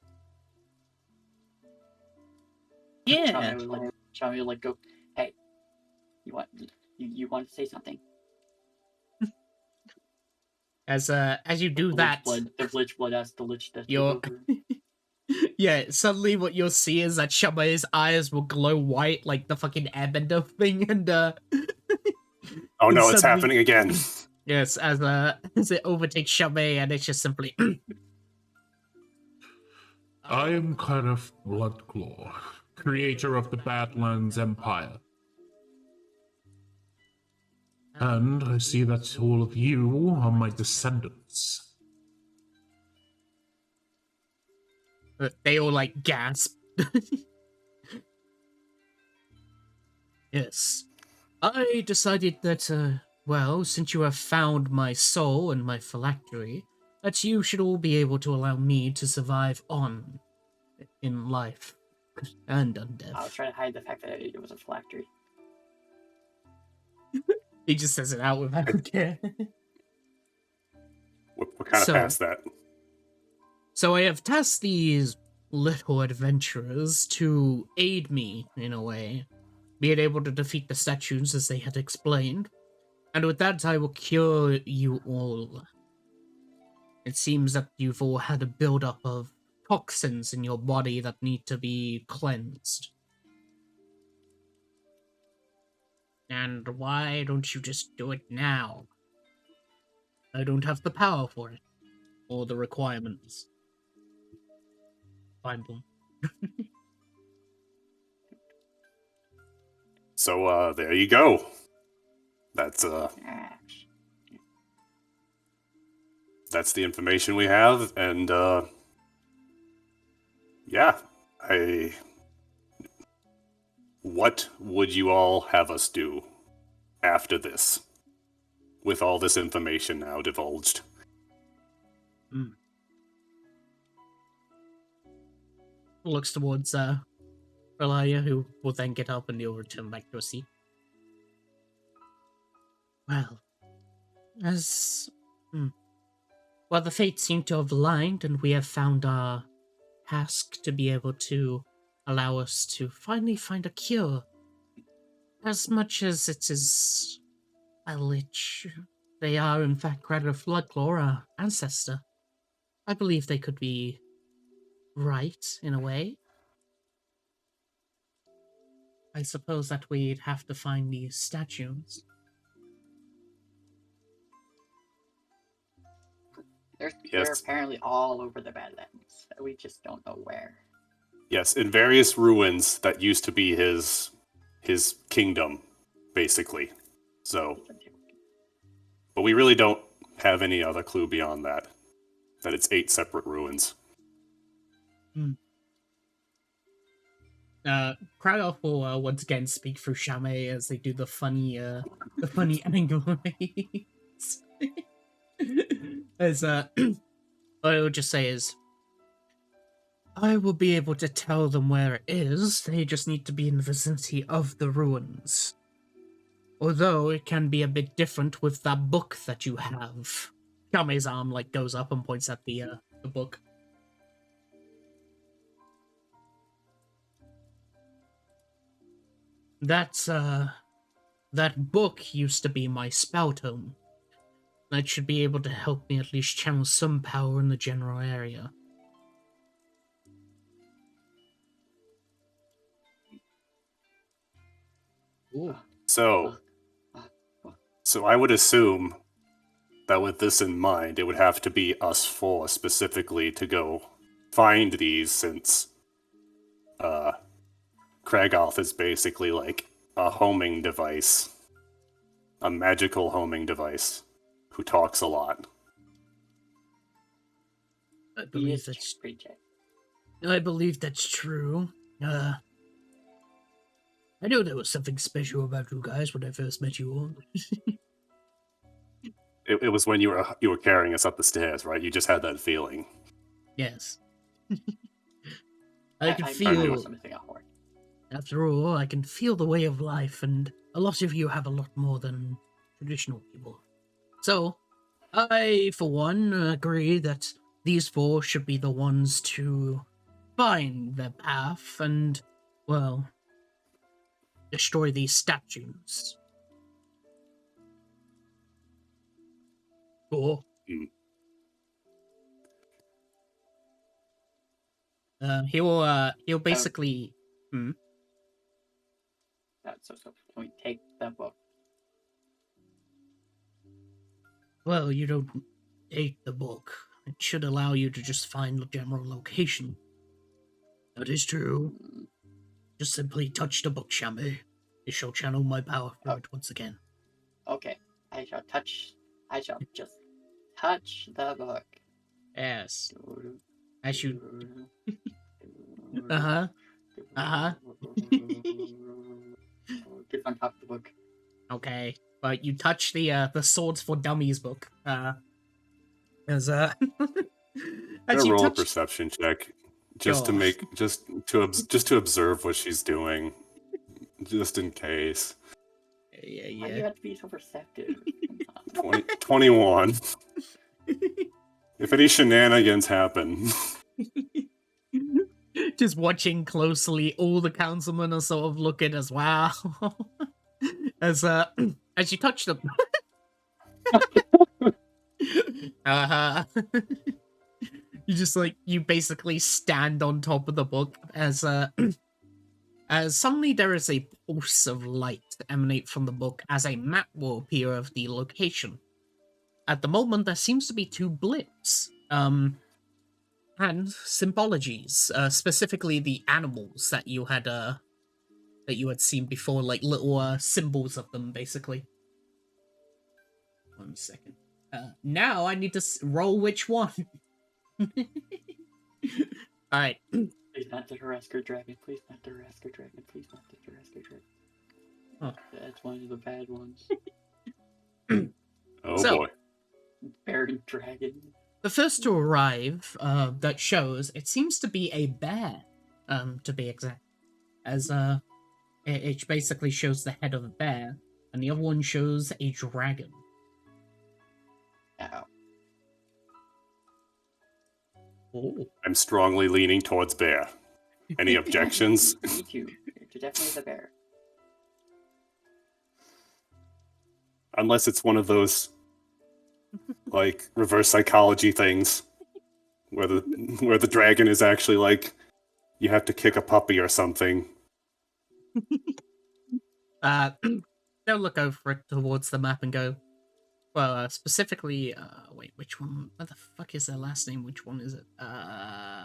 Yeah. Chami would like go, hey, you want to say something? As you do that, The Lich blood as the Lich that You're- yeah, suddenly what you'll see is that Shamay's eyes will glow white like the fucking airbender thing, and Oh no, it's Suddenly- happening again. yes, as it overtakes Shamay, and it's just simply I am Kragath Bloodclaw, creator of the Badlands Empire. And I see that all of you are my descendants. they all like gasp. Yes. I decided that, well, since you have found my soul and my phylactery, that you should all be able to allow me to survive on in life and I was undeath. trying to hide the fact that it was a phylactery. He just says it out without care. We're kind of So- past that. So I have tasked these little adventurers to aid me, in a way, being able to defeat the statues as they had explained, and with that I will cure you all. It seems that you've all had a buildup of toxins in your body that need to be cleansed. And why don't you just do it now? I don't have the power for it, or the requirements. Fine, Bloom. So there you go. That's Ah, that's the information we have, and yeah, what would you all have us do after this, with all this information now divulged? Looks towards Elia, who will then get up and he'll return back to a seat. Well, as well, the fates seem to have aligned, and we have found our task to be able to allow us to finally find a cure. As much as it is a lich, they are in fact Kragath Bloodclaw, our ancestor. I believe they could be right in a way. I suppose that we'd have to find these statues. they're Yes. apparently all over the Badlands. We just don't know where. Yes, in various ruins that used to be his kingdom, basically. So, but we really don't have any other clue beyond that. That it's 8 separate ruins. Kragath will once again speak through Shame as they do the funny angle raise. As what I would just say is, I will be able to tell them where it is. They just need to be in the vicinity of the ruins. Although it can be a bit different with that book that you have. Shame's arm goes up and points at the book. That's that book used to be my spell tome. That should be able to help me at least channel some power in the general area. Ooh. So I would assume that with this in mind, it would have to be us 4 specifically to go find these, since Kragath is basically like a homing device, a magical homing device, who talks a lot. I believe that's true. I knew there was something special about you guys when I first met you all. It was when you were carrying us up the stairs, right? You just had that feeling. Yes. I can I feel. something out for it. After all, I can feel the way of life, and a lot of you have a lot more than traditional people. So, I, for one, agree that these 4 should be the ones to find their path and, well, destroy these statues. Cool. He'll basically... So can we take the book? Well, you don't take the book. It should allow you to just find the general location. That is true. Just simply touch the book, Shame. It shall channel my power through it once again. Okay, I shall just touch the book. Yes. As you... Uh-huh. Uh-huh. Give Okay, but you touch the Swords for Dummies book. As as I'm you roll a touch, perception check, just to Sure. make just to observe what she's doing, just in case. Why do you have to be so perceptive? 21. If any shenanigans happen, Just watching closely, all the councilmen are sort of looking as well. as as you touch them. You just you basically stand on top of the book as as suddenly there is a pulse of light emanate from the book as a map will appear of the location. At the moment, there seems to be 2 blips, and symbologies, specifically the animals that you had seen before, like little symbols of them, basically. 1 second. Now I need to roll which one. All right. Please not the Harasker Dragon. Please not the Harasker Dragon. Please not the Harasker Dragon. Huh. That's one of the bad ones. oh So- boy. Buried Dragon. The first to arrive, that shows it seems to be a bear, to be exact, as it basically shows the head of a bear, and the other one shows a dragon. Ow. Oh. I'm strongly leaning towards bear. Any objections? Me too. It's definitely the bear. Unless it's one of those like reverse psychology things where the dragon is actually like you have to kick a puppy or something. They'll look over it towards the map and go, well, specifically, wait, which one? What the fuck is their last name? Which one is it? Yeah,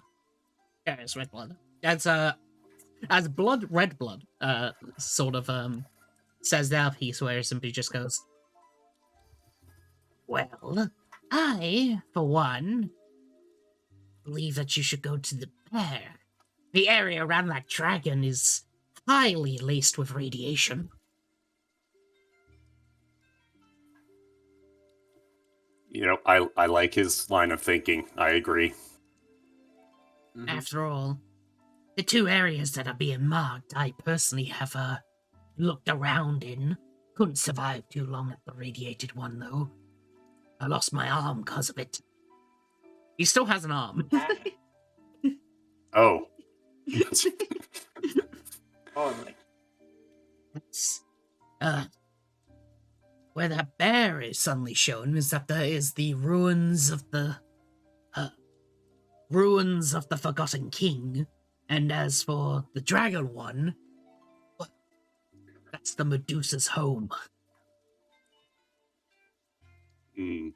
it's Red Blood. As Red Blood, sort of, says their piece where he simply just goes, well, I, for one, believe that you should go to the bear. The area around that dragon is highly laced with radiation. You know, I like his line of thinking. I agree. Mhm. After all, the 2 areas that are being marked, I personally have looked around in. Couldn't survive too long at the radiated one, though. I lost my arm because of it. He still has an arm. Oh. Oh, like, It's, where that bear is suddenly shown is that there is the ruins of the Forgotten King, and as for the dragon one, well, that's the Medusa's home. Hmm.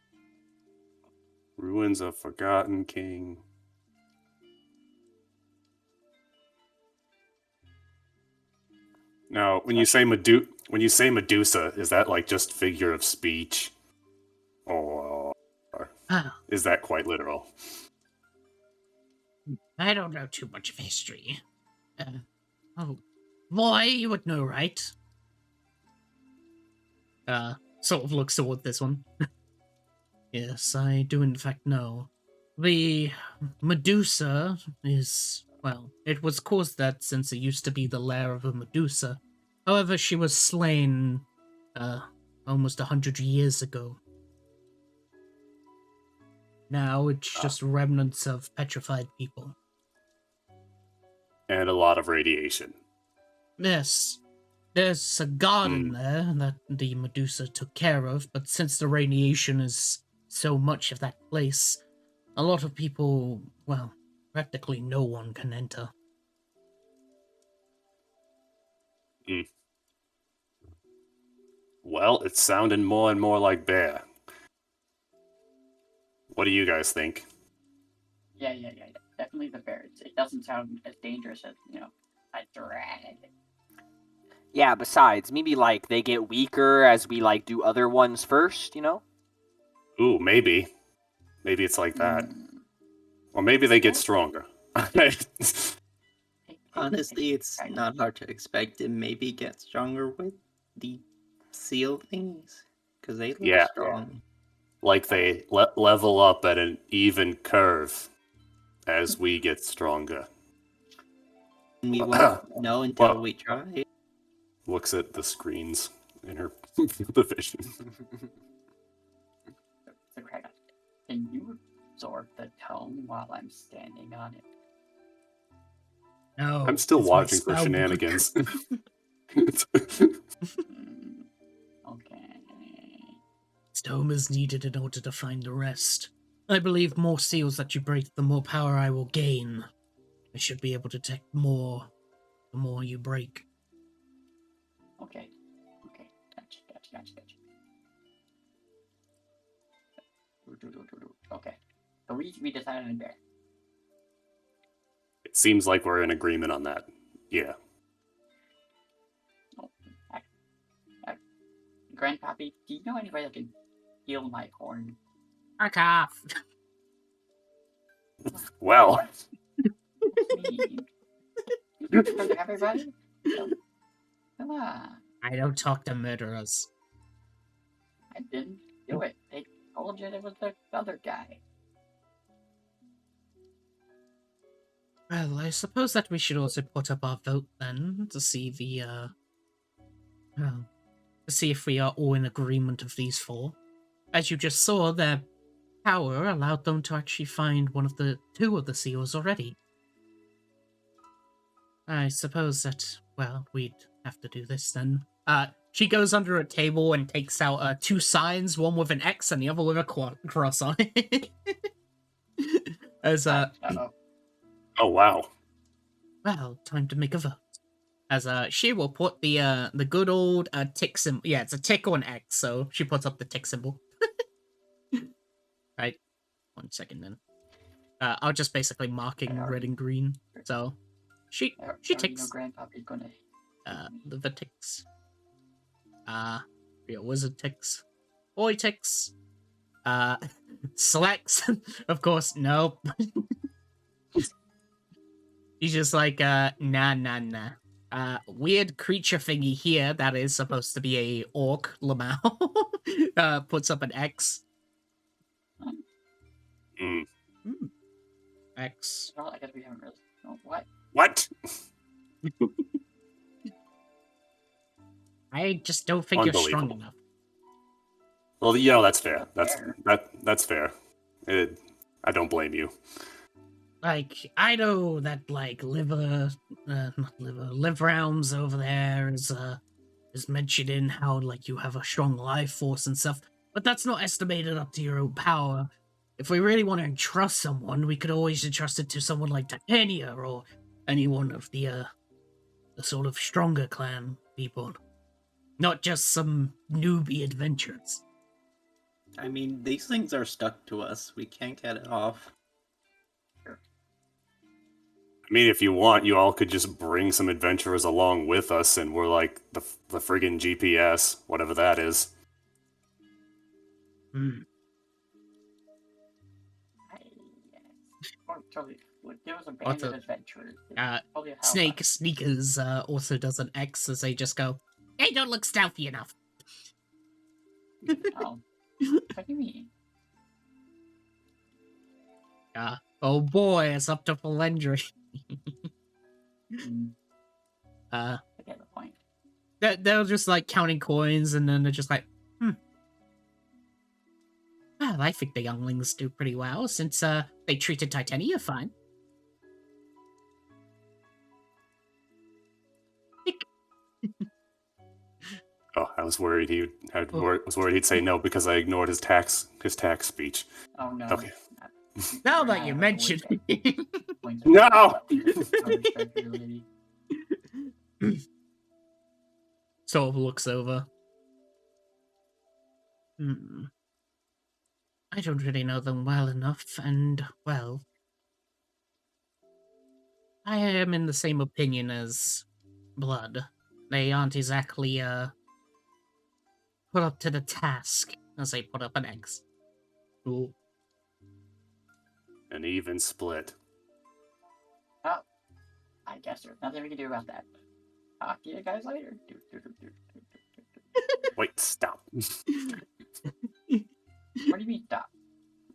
Ruins of Forgotten King. Now, when you say Medusa, is that like just figure of speech, or Ah, is that quite literal? I don't know too much of history. Oh, boy, you would know, right? Sort of looks toward this one. Yes, I do in fact know. The Medusa is, well, it was caused that since it used to be the lair of a Medusa. However, she was slain, almost 100 years ago. Now it's just remnants of petrified people. And a lot of radiation. Yes, there's a garden there that the Medusa took care of, but since the radiation is so much of that place, a lot of people, well, practically no one can enter. Well, it's sounding more and more like bear. What do you guys think? yeah. Definitely the bear. It doesn't sound as dangerous as, a dragon. Yeah, besides, maybe like they get weaker as we like do other ones first, you know? Ooh, maybe. Maybe it's like that. Or maybe they get stronger. Honestly, it's not hard to expect it maybe get stronger with the seal things? Because they look Yeah. strong. Like they level up at an even curve as we get stronger. And we won't know until Well- we try. Looks at the screens in her division. So Kragath, can you absorb the tone while I'm standing on it? No, I'm still it's my watching for spell book. shenanigans. Hmm, okay. Stone is needed in order to find the rest. I believe more seals that you break, the more power I will gain. I should be able to detect more the more you break. Okay. Okay. Gotcha. Okay. So we decided on bear. It seems like we're in agreement on that. Yeah. Oh, Grandpappy, do you know anybody that can heal my corn? Kragath! Well, That's me. You for everybody? So, come on. I don't talk to murderers. I didn't do it. They told you it was the other guy. Well, I suppose that we should also put up our vote then to see well, to see if we are all in agreement of these four. As you just saw, their power allowed them to actually find two of the seals already. I suppose that, well, we'd have to do this then. She goes under a table and takes out two signs, one with an X and the other with a cross on it. As Uh-oh. oh wow. well, time to make a vote. As she will put the good old tick symbol. Yeah, it's a tick or an X, so she puts up the tick symbol. Right. 1 second then. I'll just basically marking red and green. So she I already know ticks Grandpappy's gonna. the ticks. Yeah, wizard ticks. Boy ticks. Selects. Of course, no. He's just like, nah. Weird creature thingy here that is supposed to be a orc, Lamau, puts up an X. Mm. X. Well, I guess we haven't really. Oh, what? What? I just don't think you're strong Unbelievable. enough. Well, that's fair. That's fair. I don't blame you. Like, I know that, like, live realms over there is mentioned in how, like, you have a strong life force and stuff, but that's not estimated up to your own power. If we really want to entrust someone, we could always entrust it to someone like Titania or any one of the sort of stronger clan people. Not just some newbie adventurers. I mean, these things are stuck to us. We can't get it off. I mean, if you want, you all could just bring some adventurers along with us, and we're like the friggin' GPS, whatever that is. Hmm. Or totally. Give us a band of adventurers. Probably have Snake Sneakers also does an X as they just go, they don't look stealthy enough. Oh. What do you mean? Oh boy, it's up to Felendry. I get the point. They're just like counting coins and then they're just like, well, I think the younglings do pretty well since they treated Titania fine. Oh, I was worried was worried he'd say no because I ignored his tax speech. Oh no. Okay. Now that you mention it. No! Sort of looks over. I don't really know them well enough, and, well, I am in the same opinion as Blood. They aren't exactly, put up to the task, as they put up an X. Ooh. An even split. Well, I guess there's nothing we can do about that. Talk to you guys later. Wait, stop. What do you mean stop?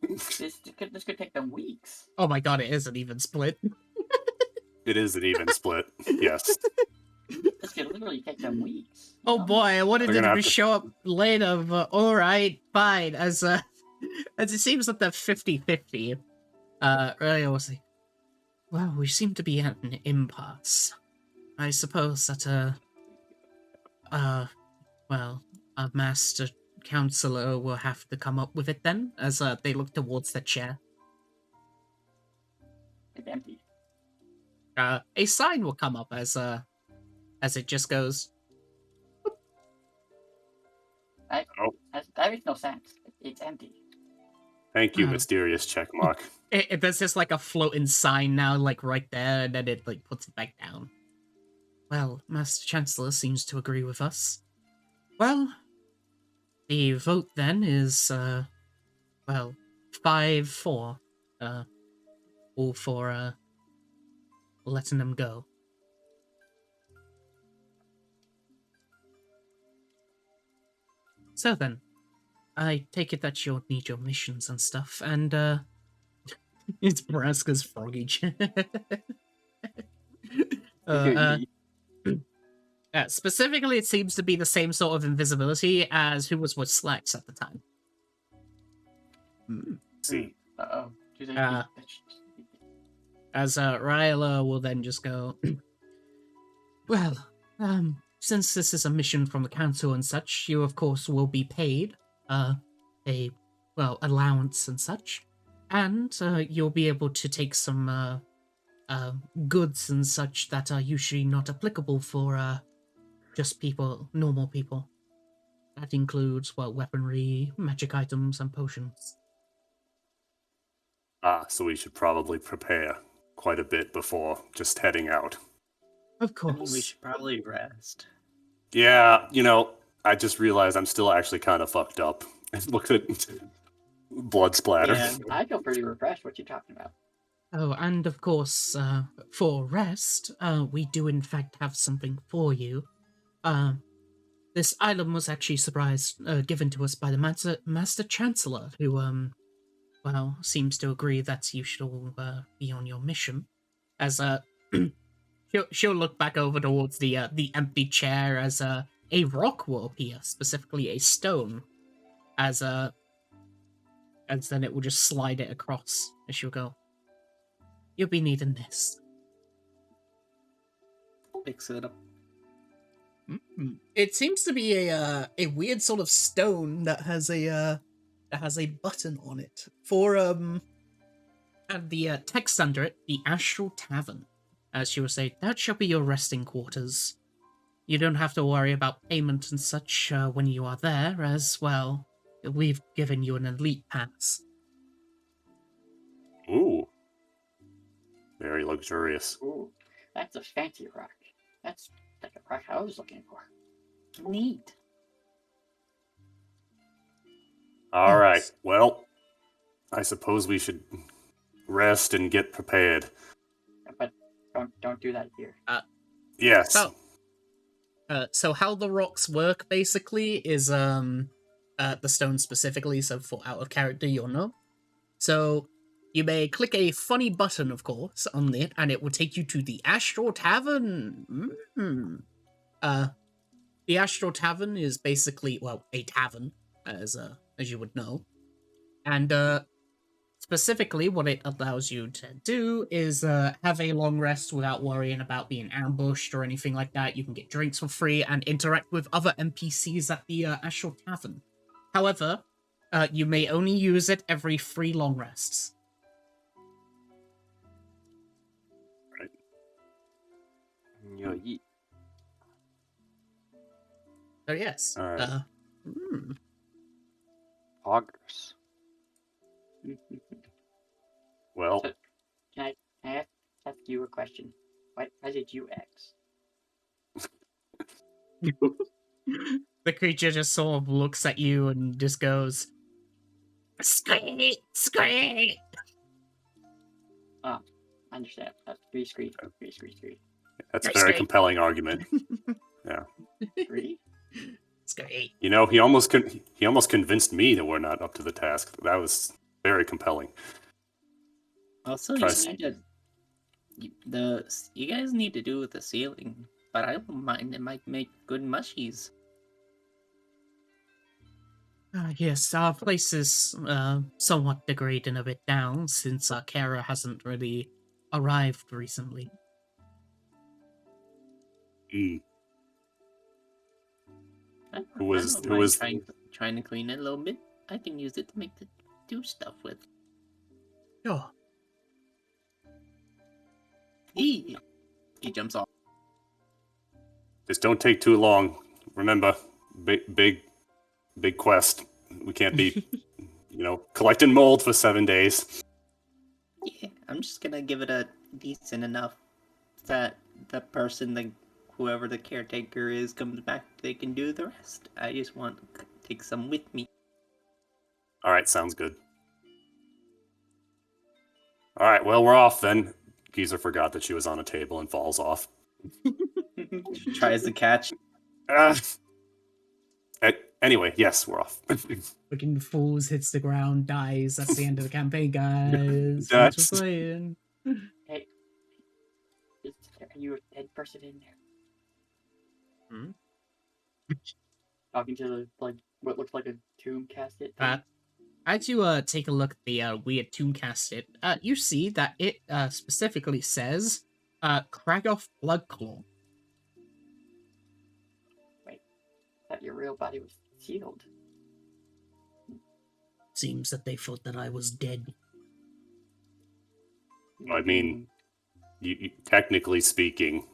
This could take them weeks. Oh my god, it is an even split. It is an even split. Yes. This could literally take them weeks. you Oh know? boy, I wanted They're it gonna to have to- show up later, but alright, fine. As it seems that they're 50-50. Really was like, well, we seem to be at an impasse. I suppose that well, our master counselor will have to come up with it then, as they look towards the chair. It's empty. A sign will come up as it just goes. That makes no sense. It's empty. Thank you, Oh. mysterious checkmark. There's just like a floating sign now, like right there, and then it like puts it back down. Well, Master Chancellor seems to agree with us. Well, the vote then is 5-4. All for letting them go. So then, I take it that you'll need your missions and stuff, and it's Braska's froggy chair. Specifically, it seems to be the same sort of invisibility as who was with Slacks at the time. See. Uh-oh. As Ryla will then just go, well, since this is a mission from the council and such, you of course will be paid allowance and such, and you'll be able to take some goods and such that are usually not applicable for just people, normal people. That includes, well, weaponry, magic items, and potions. So we should probably prepare quite a bit before just heading out. Of I mean, course. we should probably rest. Yeah, I just realized I'm still actually kind of fucked up. Look at blood splatter. Yeah. I feel pretty refreshed. What you talking about? Oh, and of course, for rest, we do in fact have something for you. This item was actually given to us by the Master Chancellor, who, seems to agree that you should all be on your mission. As she'll look back over towards the empty chair as a rock will appear, specifically a stone, as then it will just slide it across, and she'll go, "You'll be needing this." Fix it up. It seems to be a weird sort of stone that has a button on it for and the text under it, the Astral Tavern. As she will say, that shall be your resting quarters. You don't have to worry about payment and such when you are there, as well. We've given you an elite pass. Ooh. Very luxurious. Ooh, that's a fancy rock. That's like a rock I was looking for. Neat. All right. Yes. Well, I suppose we should rest and get prepared. But don't do that here. Yes. So how the rocks work basically is the stone specifically. So for out of character, you'll know. So you may click a funny button, of course, on it, and it will take you to the Astral Tavern. The Astral Tavern is basically, well, a tavern, as you would know, and specifically what it allows you to do is have a long rest without worrying about being ambushed or anything like that. You can get drinks for free and interact with other NPCs at the Astral Tavern. However, you may only use it every 3 long rests. Yo, yeet. So yes. All right. Poggers. Well, Can I ask you a question? Why did you X? The creature just sort of looks at you and just goes, "Screet, screet." I understand. That's 3 screen. that's a very compelling argument. 3? Screet. You know, he almost convinced me that we're not up to the task. That was very compelling. Also, you Trust- need to you guys need to do with the ceiling, but I don't mind. It might make good mushies. Yes, our place is somewhat degrading a bit down since Kara hasn't really arrived recently. Mm. I Who was- don't who mind was- trying to clean it a little bit. I can use it to do stuff with. Sure. He jumps off. Just don't take too long. Remember, big quest. We can't be, collecting mold for 7 days. Yeah, I'm just gonna give it a decent enough that the person, whoever the caretaker is, comes back. They can do the rest. I just want to take some with me. All right, sounds good. All right, well, we're off then. Geezer forgot that she was on a table and falls off. Tries to catch. Anyway, yes, we're off. Fucking fools, hits the ground, dies. That's the end of the campaign, guys. That's- Thanks for playing. Hey, are you a dead person in there? Hmm? Talking to what looks like a tomb casket. thing? As you take a look at the weird tomb casket, you see that it specifically says Kragath Bloodclaw. Thought your real body was sealed. Seems that they thought that I was dead. I mean, you technically speaking.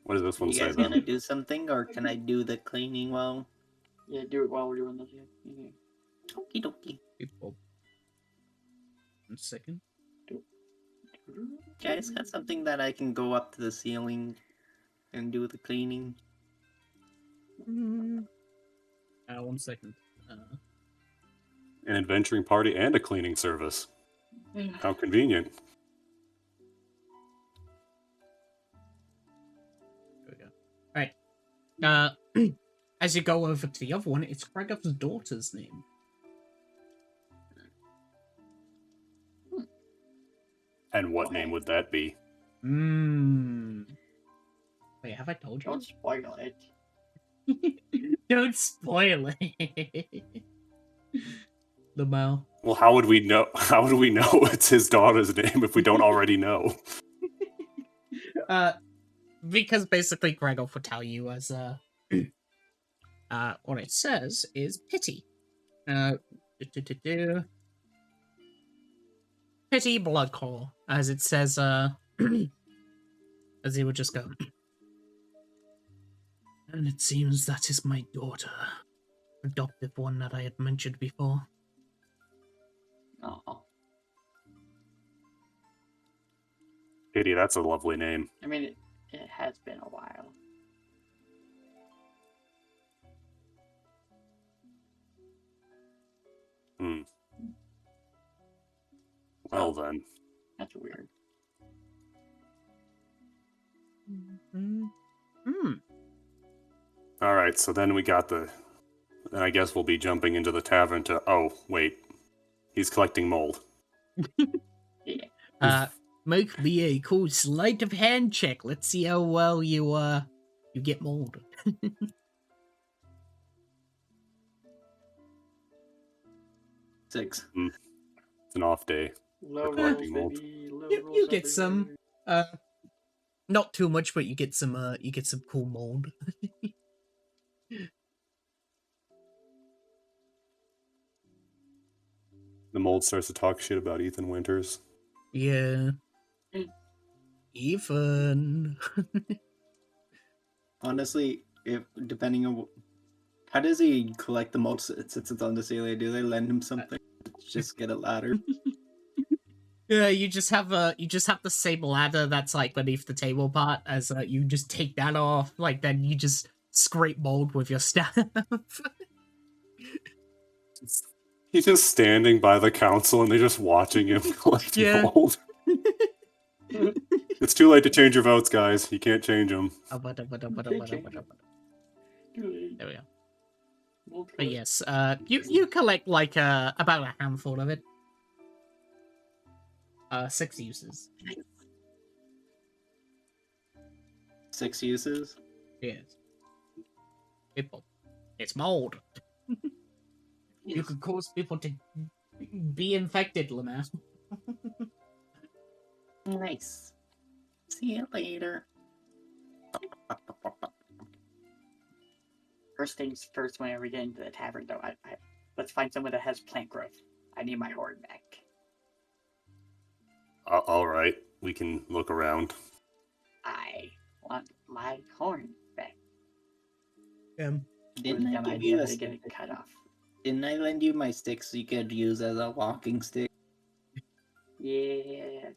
What does this one You say guys then? gonna do something, or can I do the cleaning while? Yeah, do it while we're doing this. Yeah. Okie dokie. One second. Guys, got something that I can go up to the ceiling and do the cleaning. 1 second. An adventuring party and a cleaning service. How convenient. There we go. Alright. As you go over to the other one, it's Kragath's daughter's name. And what name would that be? Wait, have I told you? Don't spoil it. Don't spoil it. The Mao. Well, how would we know? How would we know it's his daughter's name if we don't already know? Because basically Kragath will tell you as what it says is pity. Pity Bloodclaw, as it says, as he would just go. And it seems that is my daughter. Adoptive one that I had mentioned before. Oh, Pity, that's a lovely name. I mean, it has been a while. Hmm. Well then. That's weird. Alright, so then we got then I guess we'll be jumping into the tavern to oh, wait. He's collecting mold. Yeah. Make me a cool sleight of hand check. Let's see how well you get mold. 6. It's an off day. Low rolls, collecting mold. baby. Low You rolls get some. everywhere. Not too much, but you get some cool mold. The mold starts to talk shit about Ethan Winters. Yeah. Ethan. Honestly, if depending on how does he collect the mold since it's on the ceiling? Do they lend him something? Just get a ladder. Yeah, you just have the same ladder that's like beneath the table part as you just take that off, like then you just scrape mold with your staff. He's just standing by the council and they're just watching him collect Yeah. mold. It's too late to change your votes, guys. You can't change them. There we go. But yes, you collect like about a handful of it. 6 uses. 6 uses. Yes. People. It's mold. You could cause people to be infected, Lamar. Nice. See you later. First things first, whenever we get into the tavern, though, let's find someone that has plant growth. I need my horn back. All right, we can look around. I want my horn back. Didn't I Dumb give idea you a to stick? get it cut off. Didn't I lend you my stick so you could use as a walking stick? Yeah,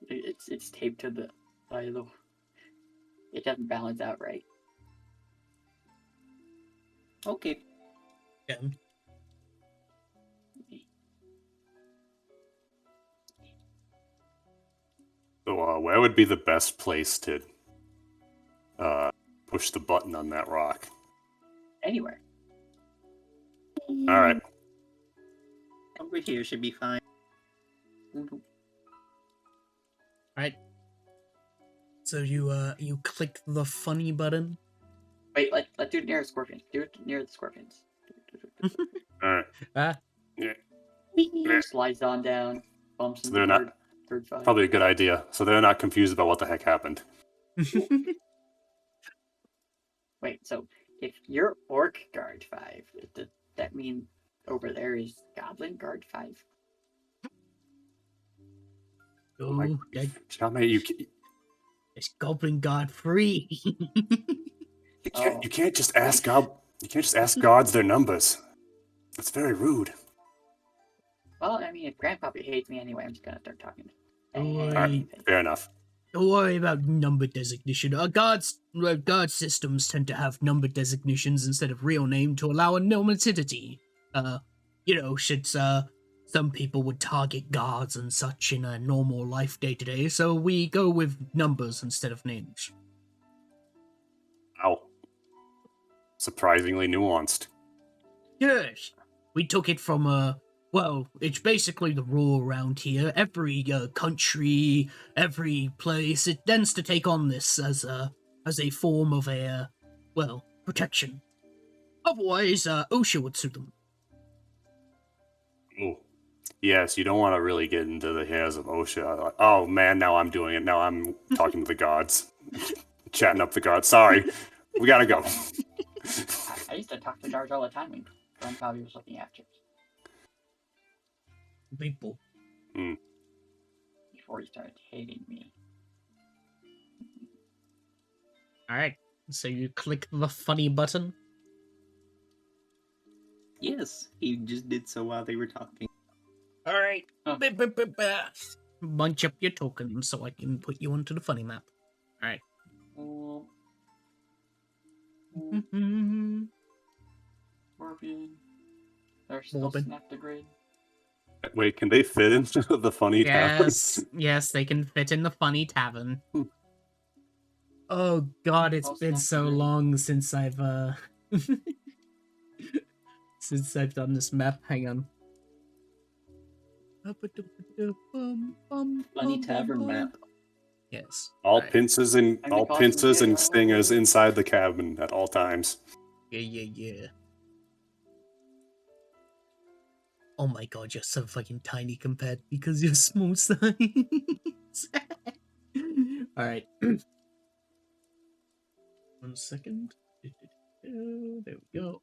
it's taped to the silo. It doesn't balance out right. Okay. So, where would be the best place to push the button on that rock? Anywhere. All right. Over here should be fine. Alright. So you click the funny button. Wait, let's do it near the scorpions. Do it near the scorpions. All right. Slides on down, bumps So into they're not third five. probably a good idea. So they're not confused about what the heck happened. Wait, so if you're orc guard 5, does that mean over there is goblin guard 5? Oh, it's Goblin Guard 3. You can't just ask gods their numbers. That's very rude. Well, I mean, if Grandpappy hates me anyway, I'm just gonna start talking. Alright. Fair enough. Don't worry about number designation. Guard systems tend to have number designations instead of real name to allow anonymity. Should some people would target guards and such in a normal life day to day, so we go with numbers instead of names. Ow. Surprisingly nuanced. Yes, we took it from it's basically the rule around here. Every country, every place, it tends to take on this as a form of protection. Otherwise, OSHA would sue them. Ooh. Yes, you don't want to really get into the hairs of OSHA. Like, oh man, now I'm doing it. Now I'm talking to the gods. Chatting up the gods. Sorry. We gotta go. I used to talk to guards all the time when Grandpappy was looking after us. People. Before he started hating me. Alright, so you click the funny button. Yes, he just did so while they were talking. Alright. Bunch up your tokens so I can put you onto the funny map. Alright. Scorpion. They're still Morbid. snap the grid. Wait, can they fit into the funny tavern? Yes, they can fit in the funny tavern. Oh god, it's been so long since I've since I've done this map. Hang on. Funny tavern map. Yes. All Right. pincers and And all because pincers we and get- stingers inside the cabin at all times. Yeah. Oh my god, you're so fucking tiny compared because you're small size. Alright. 1 second. There we go.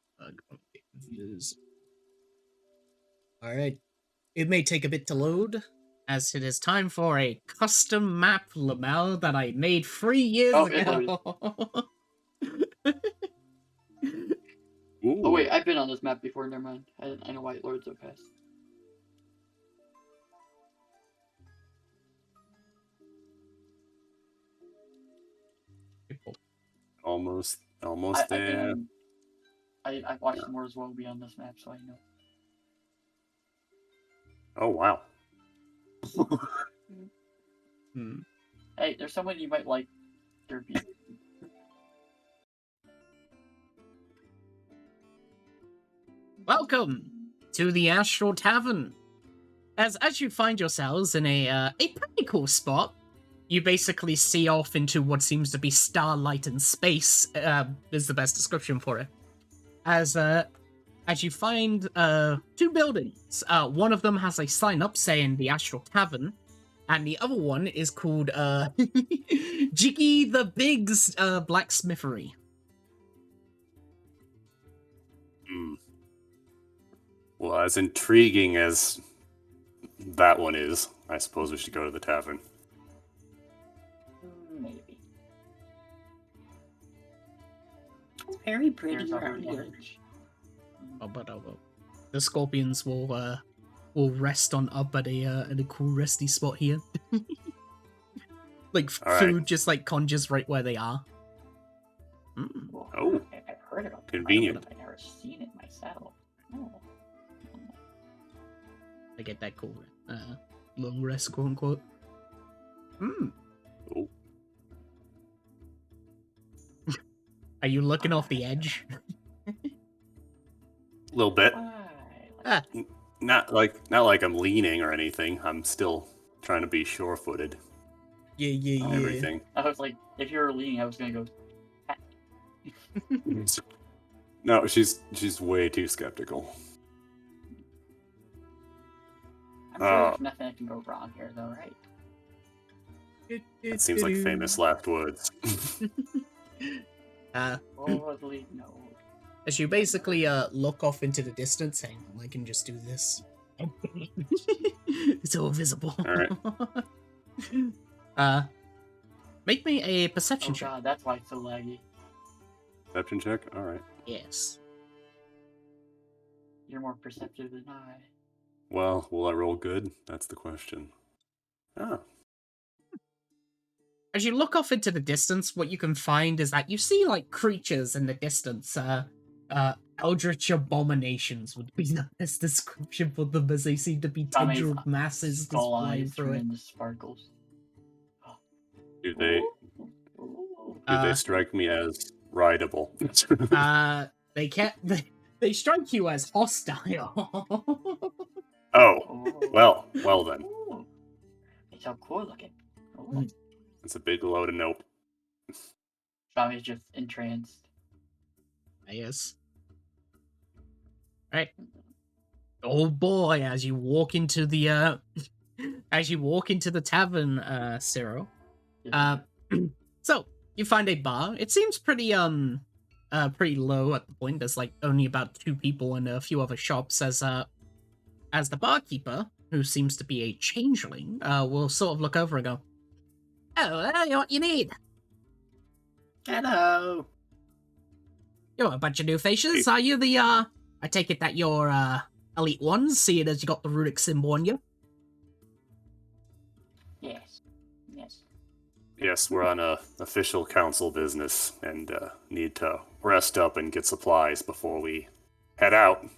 Alright. It may take a bit to load, as it is time for a custom map, Lamel, that I made 3 years it ago. Ooh. Oh wait, I've been on this map before, never mind. I know why it loads so fast. Almost I've been there. on- I've watched more as well be on this map, so I know. Oh wow. Hey, there's someone you might like. Derpy. Welcome to the Astral Tavern. As you find yourselves in a pretty cool spot, you basically see off into what seems to be starlight and space. Is the best description for it. As you find two buildings. One of them has a sign up saying the Astral Tavern, and the other one is called Jiggy the Big's Blacksmithery. Well, as intriguing as that one is, I suppose we should go to the tavern. Maybe. It's very pretty There's a around here. village. The scorpions will rest on up at a cool resty spot here. Like All right. food just like conjures right where they are. Well, Oh, I've heard about it, convenient. but I've never seen it myself. Oh. I get that cool long rest, quote unquote. Oh. Are you looking off the edge? A little bit. Why? Not like I'm leaning or anything. I'm still trying to be sure-footed. Yeah. and everything. I was like, if you were leaning, I was gonna go. No, she's way too skeptical. I'm sure there's nothing that can go wrong here, though, right? It seems like famous last words. Probably no. As you basically look off into the distance, hang on, I can just do this. It's all visible. Alright. Make me a perception Oh check. god, that's why it's so laggy. Perception check? Alright. Yes. You're more perceptive than I. Well, will I roll good? That's the question. Oh. As you look off into the distance, what you can find is that you see like creatures in the distance. Eldritch abominations would be the best description for them, as they seem to be Tommy's tendril masses just Skull flying eyes through turn it. into sparkles. Do they Ooh. strike me as rideable? They can't. They strike you as hostile. Oh, well then. Ooh. It's so cool looking. Ooh. It's a big load of nope. Tommy's just entranced. Yes. Right. Oh boy! As you walk into the tavern, Cyril. So you find a bar. It seems pretty pretty low at the point. There's like only about 2 people and a few other shops. As the barkeeper, who seems to be a changeling, will sort of look over and go, "Oh, what you need? Hello. You're a bunch of new faces. Are you the I take it that you're elite ones, seeing as you got the runic symbol on you." Yes. Yes, we're on a official council business and need to rest up and get supplies before we head out.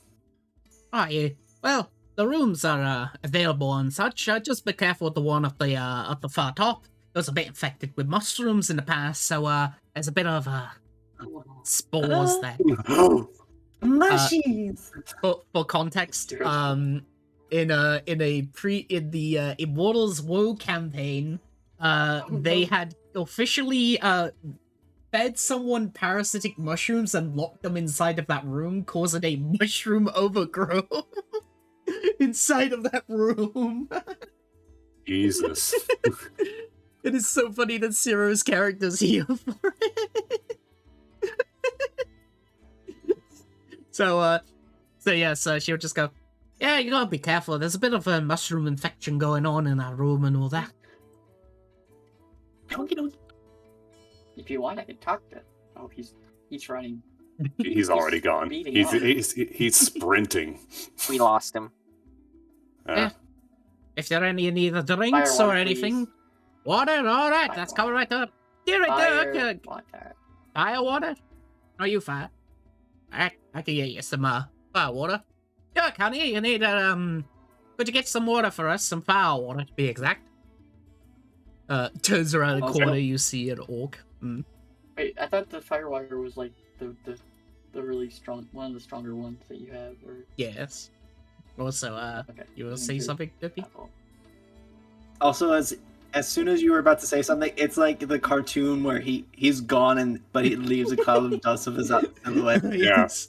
Are you? Well, the rooms are available and such. Just be careful with the one at the far top. It was a bit infected with mushrooms in the past, so there's a bit of spores there. Mushies. For context, in the Immortals Woe campaign, they had officially fed someone parasitic mushrooms and locked them inside of that room, causing a mushroom overgrowth inside of that room. Jesus. It is so funny that Ciro's character's here for it. So she'll just go, "Yeah, you gotta be careful. There's a bit of a mushroom infection going on in our room and all that." If you want, I could talk to. Oh, he's running. He's already gone. speeding up. He's sprinting. We lost him. Yeah. If there are any need of drinks Fire or water, anything, please. water. All right, Fire that's water. coming right up. Here it Fire is. water. Fire water? Are you fire? I can get you some fire water. Yeah, Connie, you need could you get some water for us? Some fire water to be exact. Turns around the Also- corner, you see an orc. Wait, I thought the firewire was like the really strong one of the stronger ones that you have, or Yes. Also, okay. you will And say the something, Dippy? apple. Also, as soon as you were about to say something, it's like the cartoon where he's gone but he leaves a cloud of dust of his silhouette. Yes.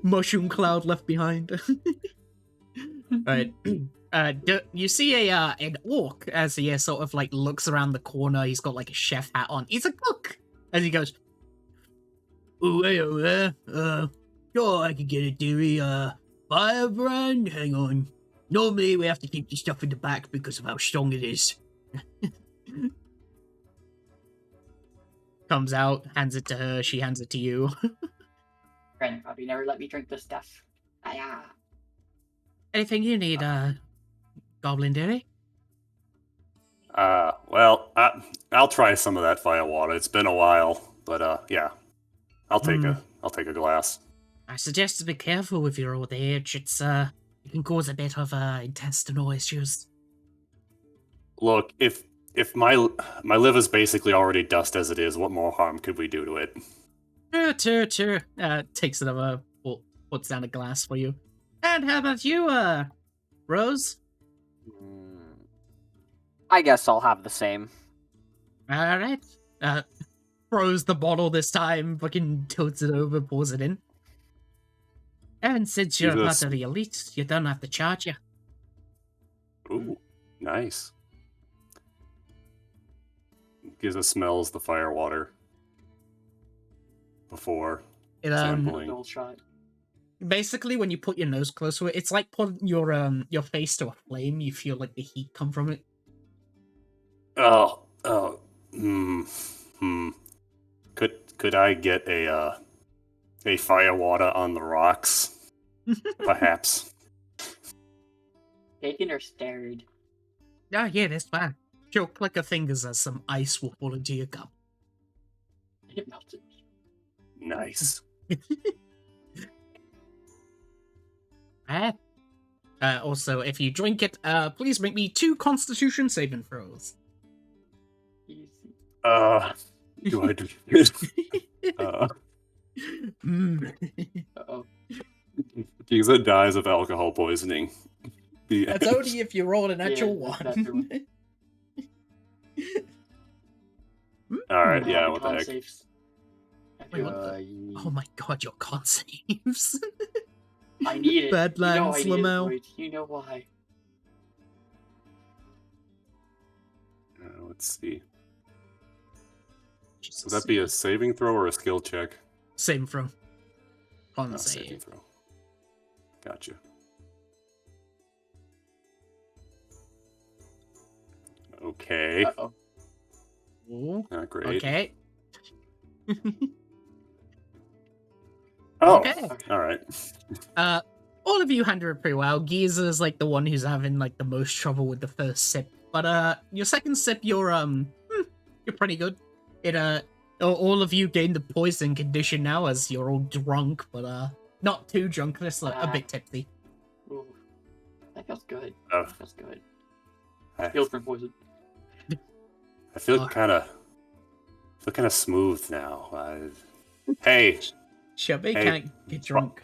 Mushroom cloud left behind. Alright. You see an orc as he sort of like looks around the corner. He's got like a chef hat on. He's a cook. As he goes, "Oh, hey, oh there. Sure, I can get it, dearie. Firebrand? Hang on. Normally we have to keep the stuff in the back because of how strong it is." Comes out, hands it to her. She hands it to you. Grandpa, you never let me drink this stuff. Ah, Anything you need, Goblin Dearie? Well, I'll try some of that fire water. It's been a while, but yeah, I'll take a glass. I suggest to be careful with your old age. It can cause a bit of intestinal issues. Look, if my liver's basically already dust as it is, what more harm could we do to it? Sure. Takes another, puts down a glass for you. And how about you, Rose? I guess I'll have the same. Alright. Throws the bottle this time, fucking tilts it over, pours it in. And since you're Jesus. part of the elite, you don't have to charge you. Ooh, nice. Giza smells the fire water before It, sampling. double shot. basically, when you put your nose close to it, it's like putting your face to a flame. You feel like the heat come from it. Could I get a fire water on the rocks? Perhaps. Taken or stared? Yeah, that's fine. She'll click her fingers as some ice will fall into your cup. It melted. Nice. Alright. Also, if you drink it, please make me 2 Constitution saving throws. Easy. Do I do this? Uh-oh. Giza dies of alcohol poisoning. The That's end. only if you roll a natural Yeah, one. that's natural. Alright, Oh, yeah, the what the con heck. saves. Wait, what Oh my god, your con saves. I need it. Badlands, you know I need it, Lamau. Void. You know why. Let's see. Jesus. Would that be a saving throw or a skill check? Same throw. Con No, saving save. throw. Gotcha. Okay. Uh-oh. Ooh, Not great. okay. Oh, Okay. alright. All of you handle it pretty well. Giza's like the one who's having like the most trouble with the first sip. But your second sip, you're pretty good. It all of you gain the poison condition now as you're all drunk, but not too drunk, just like, a bit tipsy. Ooh. That feels good. Oh. That feels good. I, Heals from poison. I feel Fuck. kind of smooth now. Hey, Shabby Hey, can't get drunk.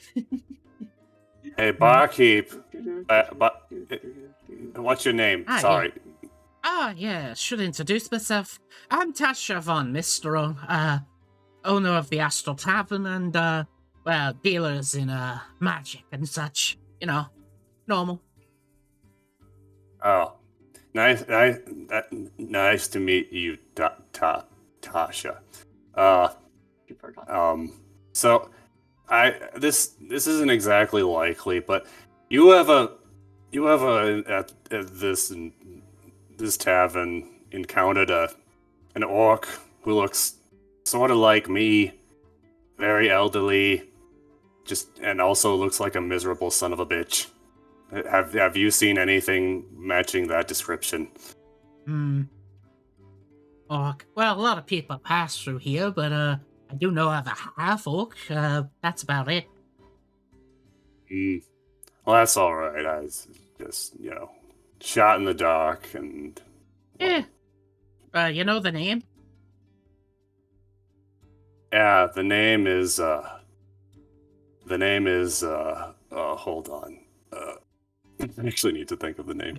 hey, barkeep. What's your name? Ah, Sorry. Yeah, should introduce myself. I'm Tasha von Mistro, owner of the Astral Tavern and, well, dealers in, magic and such. You know, normal. Oh, nice to meet you, Tasha. So this isn't exactly likely, but you ever at this tavern encountered an orc who looks sort of like me, very elderly, and also looks like a miserable son of a bitch. Have you seen anything matching that description? Orc. Well, a lot of people pass through here, but, I do know of a half-orc. That's about it. Well, that's all right. I was just, shot in the dark, and Eh, You know the name? Yeah, the name is hold on. I actually need to think of the name.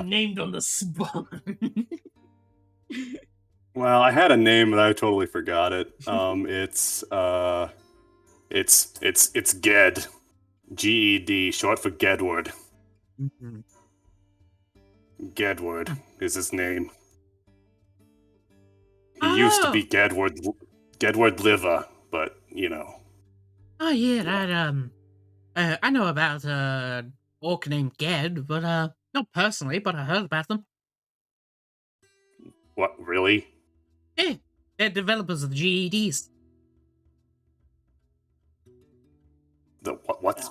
Named on the spot. Well, I had a name, but I totally forgot it. It's Ged. Ged, short for Gedward. Mhm. Gedward is his name. He used to be Gedward Liver, but you know. Oh yeah, that I know about orc named Ged, but not personally, but I heard about them. What, really? Yeah, they're developers of the GEDs. What's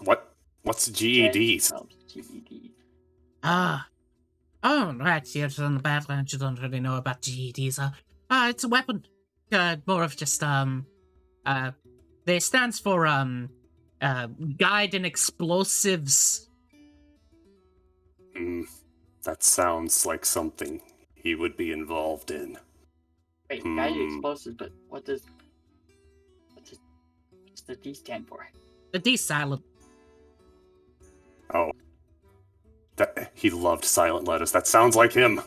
GEDs? GEDs. Oh, right, you're on the Badlands, you don't really know about GEDs. It's a weapon. More of just, they stands for, Guide and Explosives. That sounds like something he would be involved in. Wait, guided explosives, but what's the D stand for? The D's silent. Oh. He loved silent letters. That sounds like him.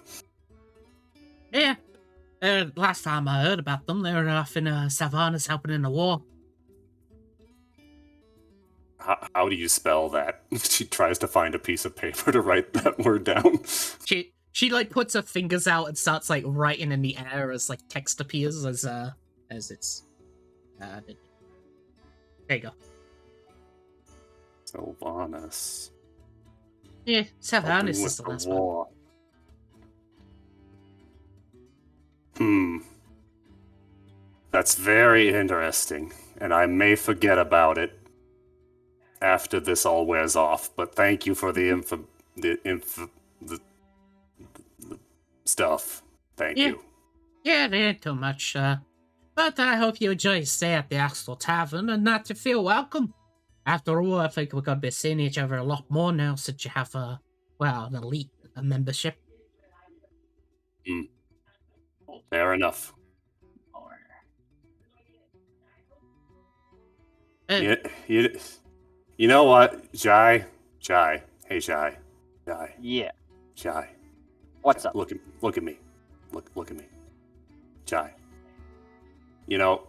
Yeah. Last time I heard about them, they were off in Savannah's helping in the war. How do you spell that? She tries to find a piece of paper to write that word down. She like puts her fingers out and starts like writing in the air as like text appears as it's there you go. Sylvanas. Yeah, Savannah's Helping is the with last the one. war. That's very interesting, and I may forget about it after this all wears off. But thank you for the stuff. Thank you. Yeah, there ain't too much. But I hope you enjoy your stay at the Axel Tavern and that you feel welcome. After all, I think we're gonna be seeing each other a lot more now since you have an elite membership. Fair enough. You know what, Jai? Hey, Jai. Yeah. Jai. What's up? Look at me. Look at me. Jai. You know,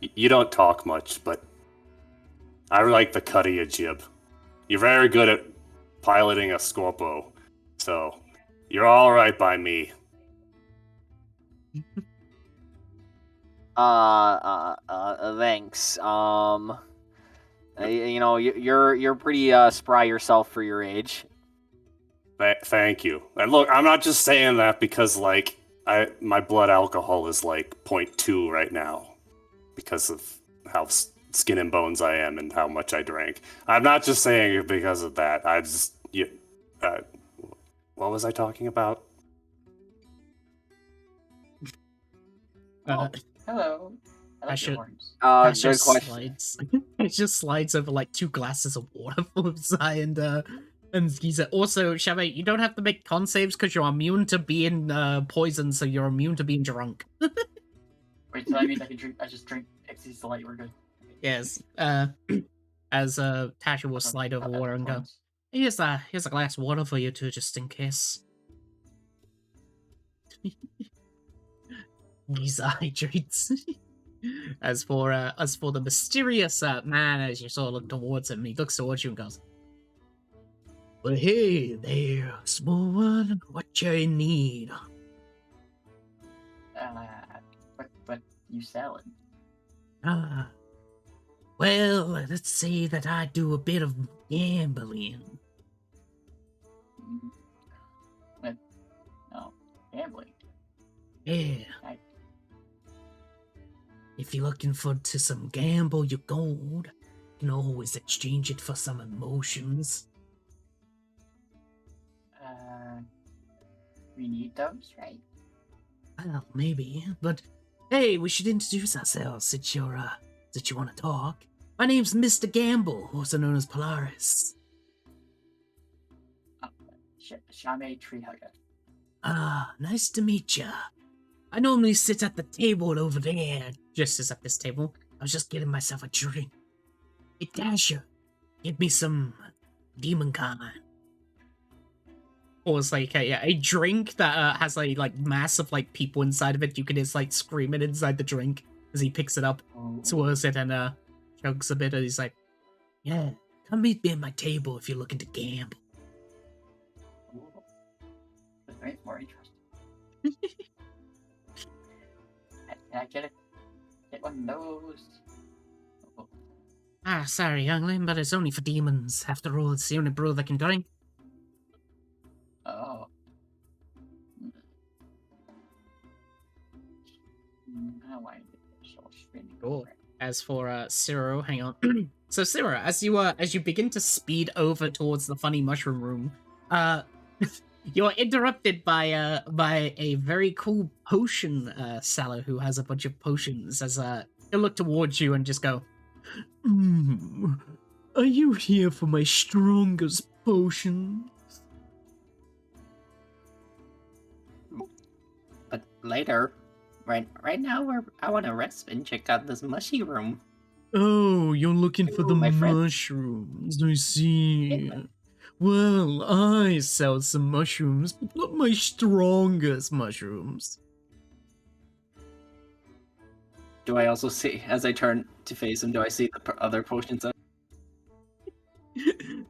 you don't talk much, but I like the cut of your jib. You're very good at piloting a Scorpo, so you're all right by me. Thanks. You know, you're pretty spry yourself for your age. Thank you. And look, I'm not just saying that because like my blood alcohol is like 0.2 right now because of how skin and bones I am and how much I drank. I'm not just saying it because of that. What was I talking about? Hello. I like should- your horns. Good question. Slides. It just slides over like 2 glasses of water for Zai and Giza. Also, Shabbat, you don't have to make con saves because you're immune to being poisoned, so you're immune to being drunk. Wait, so that means I just drink Exceeds the Light, we're good. Yes. As Tasha will slide over water and go, here's a glass of water for you too, just in case. Giza hydrates. As for the mysterious man, as you sort of look towards him, he looks towards you and goes, "Well, hey there, small one. What you in need?" But you selling? Well, let's say that I do a bit of gambling. No, gambling. Yeah. If you're looking to some gamble your gold, you can always exchange it for some emotions. We need those, right? Well, maybe, but hey, we should introduce ourselves since you want to talk. My name's Mr. Gamble, also known as Polaris. Shame Tree Hugger. Ah, nice to meet ya. I normally sit at the table over there. Gestures at this table. I was just getting myself a drink. Hey, Dasher, give me some demon kind. Or it's like a drink that has like massive like people inside of it. You can just like scream it inside the drink as he picks it up, swirls it, and chugs a bit. And he's like, "Yeah, come meet me at my table if you're looking to gamble." This makes more interesting. Can I get one of those? Oh, Ah, sorry, youngling, but it's only for demons. After all, it's the only brew that can drink. oh. How I so spinning. Cool. As for Ciro, hang on. So Ciro, as you begin to speed over towards the funny mushroom room, you're interrupted by a very cool potion seller who has a bunch of potions. As he'll look towards you and just go, "Are you here for my strongest potion?" But later, right now, I want to rest and check out this mushy room. Oh, you're looking for the my friend. mushrooms. I see. Yeah. Well, I sell some mushrooms, but not my strongest mushrooms. Do I also see, as I turn to face him, do I see the other potions?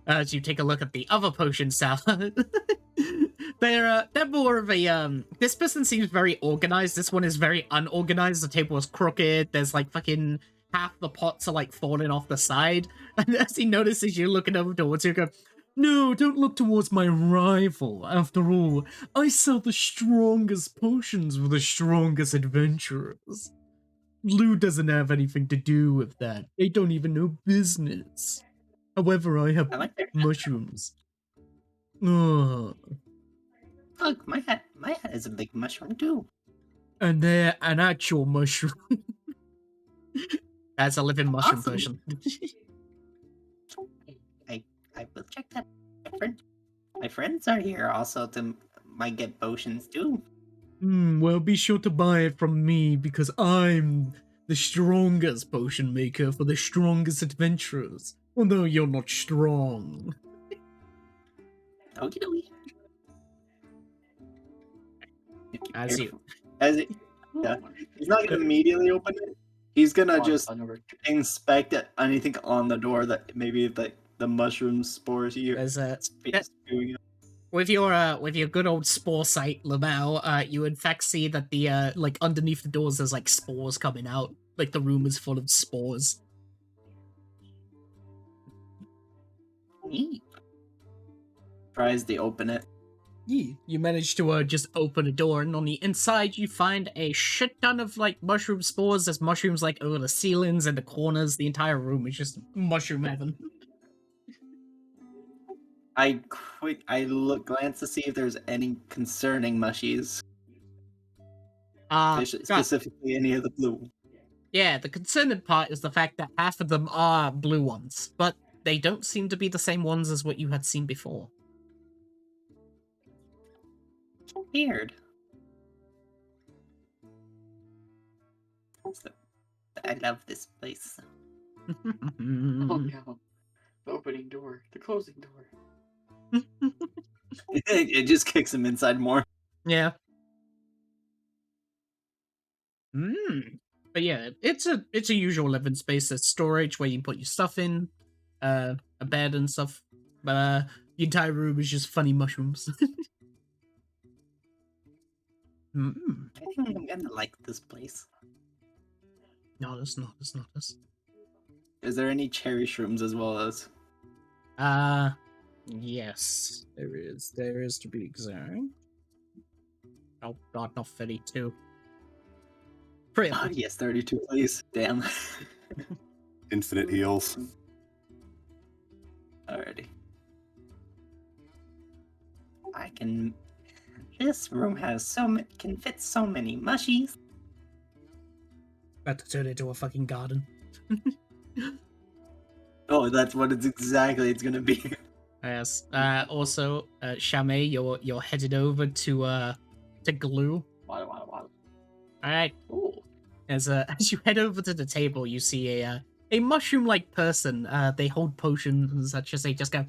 As you take a look at the other potion seller, they're more of a This person seems very organized. This one is very unorganized. The table is crooked. There's like fucking half the pots are like falling off the side. And as he notices you looking over towards you, go, "No, don't look towards my rival. After all, I sell the strongest potions for the strongest adventurers. Blue doesn't have anything to do with that. They don't even know business. However, I have I like their mushrooms. Oh, Look, my hat is a big mushroom too. and they're an actual mushroom." That's a living mushroom Awesome. version. I will check that. My friends are here also to might get potions too. Well, be sure to buy it from me because I'm the strongest potion maker for the strongest adventurers. Although you're not strong. Okie dokie. As you Yeah. He's not gonna immediately open it. He's gonna just Another inspect anything on the door that maybe the mushroom spores here. There's a Spewing out. with your good old spore sight, Lamau, you in fact see that the like underneath the doors there's like spores coming out. Like the room is full of spores. Neat. Tries to open it. Yeah, you manage to just open a door, and on the inside you find a shit ton of like mushroom spores. There's mushrooms like over the ceilings and the corners. The entire room is just mushroom heaven. I glance to see if there's any concerning mushies. Specifically any of the blue. Yeah, the concerning part is the fact that half of them are blue ones, but they don't seem to be the same ones as what you had seen before. Weird. I love this place. Oh no. The opening door. The closing door. It just kicks him inside more. Yeah. But yeah, it's a usual living space. It's storage where you put your stuff in, a bed and stuff. But the entire room is just funny mushrooms. I think I'm gonna like this place. No, it's not this. Is there any cherry shrooms as well as? Yes, there is. There is, to be exact. Oh god, not 32. Pretty. Oh yes, 32, please. Damn. Infinite heals. Alrighty. This room has can fit so many mushies. About to turn it into a fucking garden. Oh, that's what it's gonna be. Yes. Also, Chame, you're headed over to glue. What? All right. Ooh. As as you head over to the table, you see a mushroom-like person. They hold potions and such as they just go.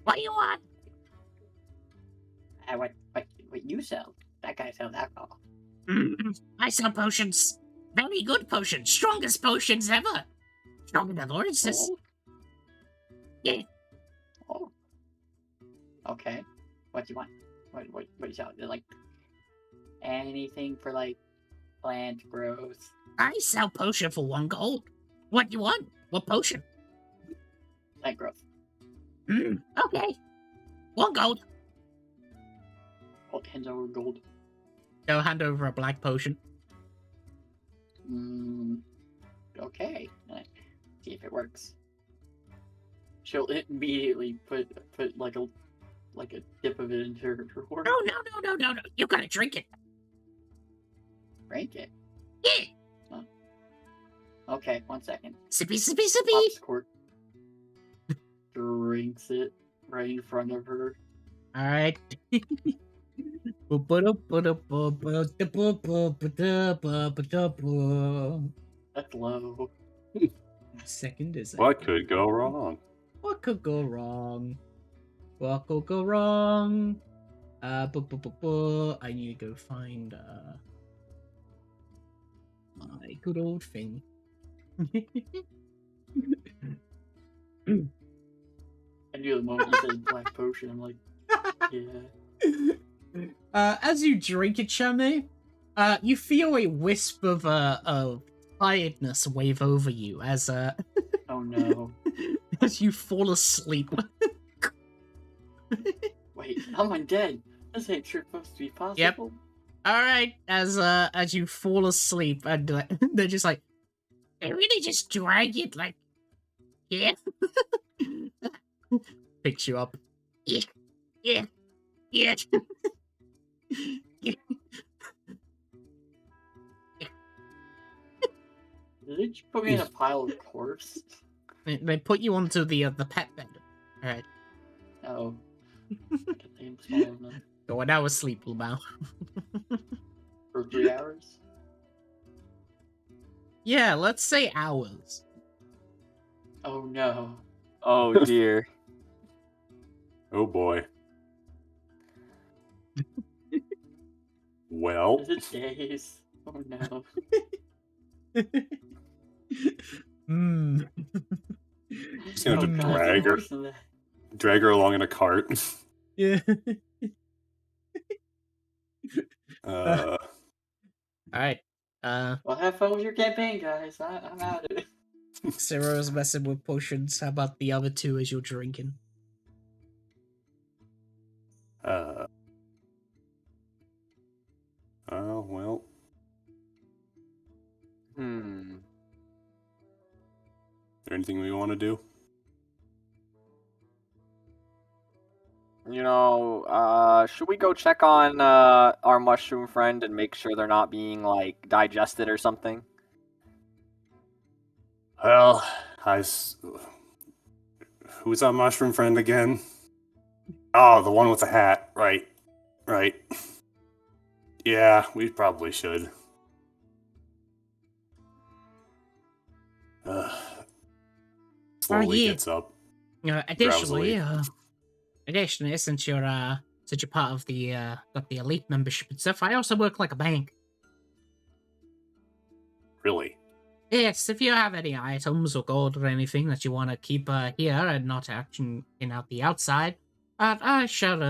What do you want? What you sell? That guy sells alcohol. I sell potions. Very good potions. Strongest potions ever. Stronger than Lawrence's. Oh. Yeah. Oh. Okay. What do you want? What do you sell? Like anything for like plant growth? I sell potion for 1 gold. What do you want? What potion? Plant growth. Okay. 1 gold. Oh, hands over gold. Go hand over a black potion. Okay. See if it works. She'll immediately put like a dip of it into her drawer. No. You gotta drink it. Drink it. Yeah. Okay, 1 second. Sippy. Pops cork. Drinks it right in front of her. All right. That's low. Second is What could go wrong? What could go wrong? What could go wrong? I need to go find my good old thing. I knew the moment you said black potion, I'm like, yeah. As you drink it, Chame, you feel a wisp of tiredness wave over you as Oh no. as you fall asleep. Wait, how am I dead? This ain't supposed to be possible. Yep. All right, as you fall asleep, and they're just like, they really just drag it, like, yeah. Picks you up. Yeah. Did they just put me in a pile of corpse? They put you onto the pet bed. All right. Oh. I'm small enough. Go on now asleep, Lumao. For 3 hours? Yeah, let's say hours. Oh no. Oh dear. Oh boy. Well, Is it days? Oh no. just gonna have to God, drag it's her, worse than that. drag her along in a cart. Yeah. Uh, Alright. Well, have fun with your campaign, guys. I'm out of it. Zero's messing with potions. How about the other two as you're drinking? well, Hmm. is there anything we want to do? You know, should we go check on our mushroom friend and make sure they're not being like digested or something? Well, who's our mushroom friend again? Oh, the one with the hat. Right. Yeah, we probably should. Slowly yeah. gets up. Additionally, Drowsily. since you're part of the got the elite membership and stuff, I also work like a bank. Really? Yes, if you have any items or gold or anything that you want to keep here and not out the outside, I shall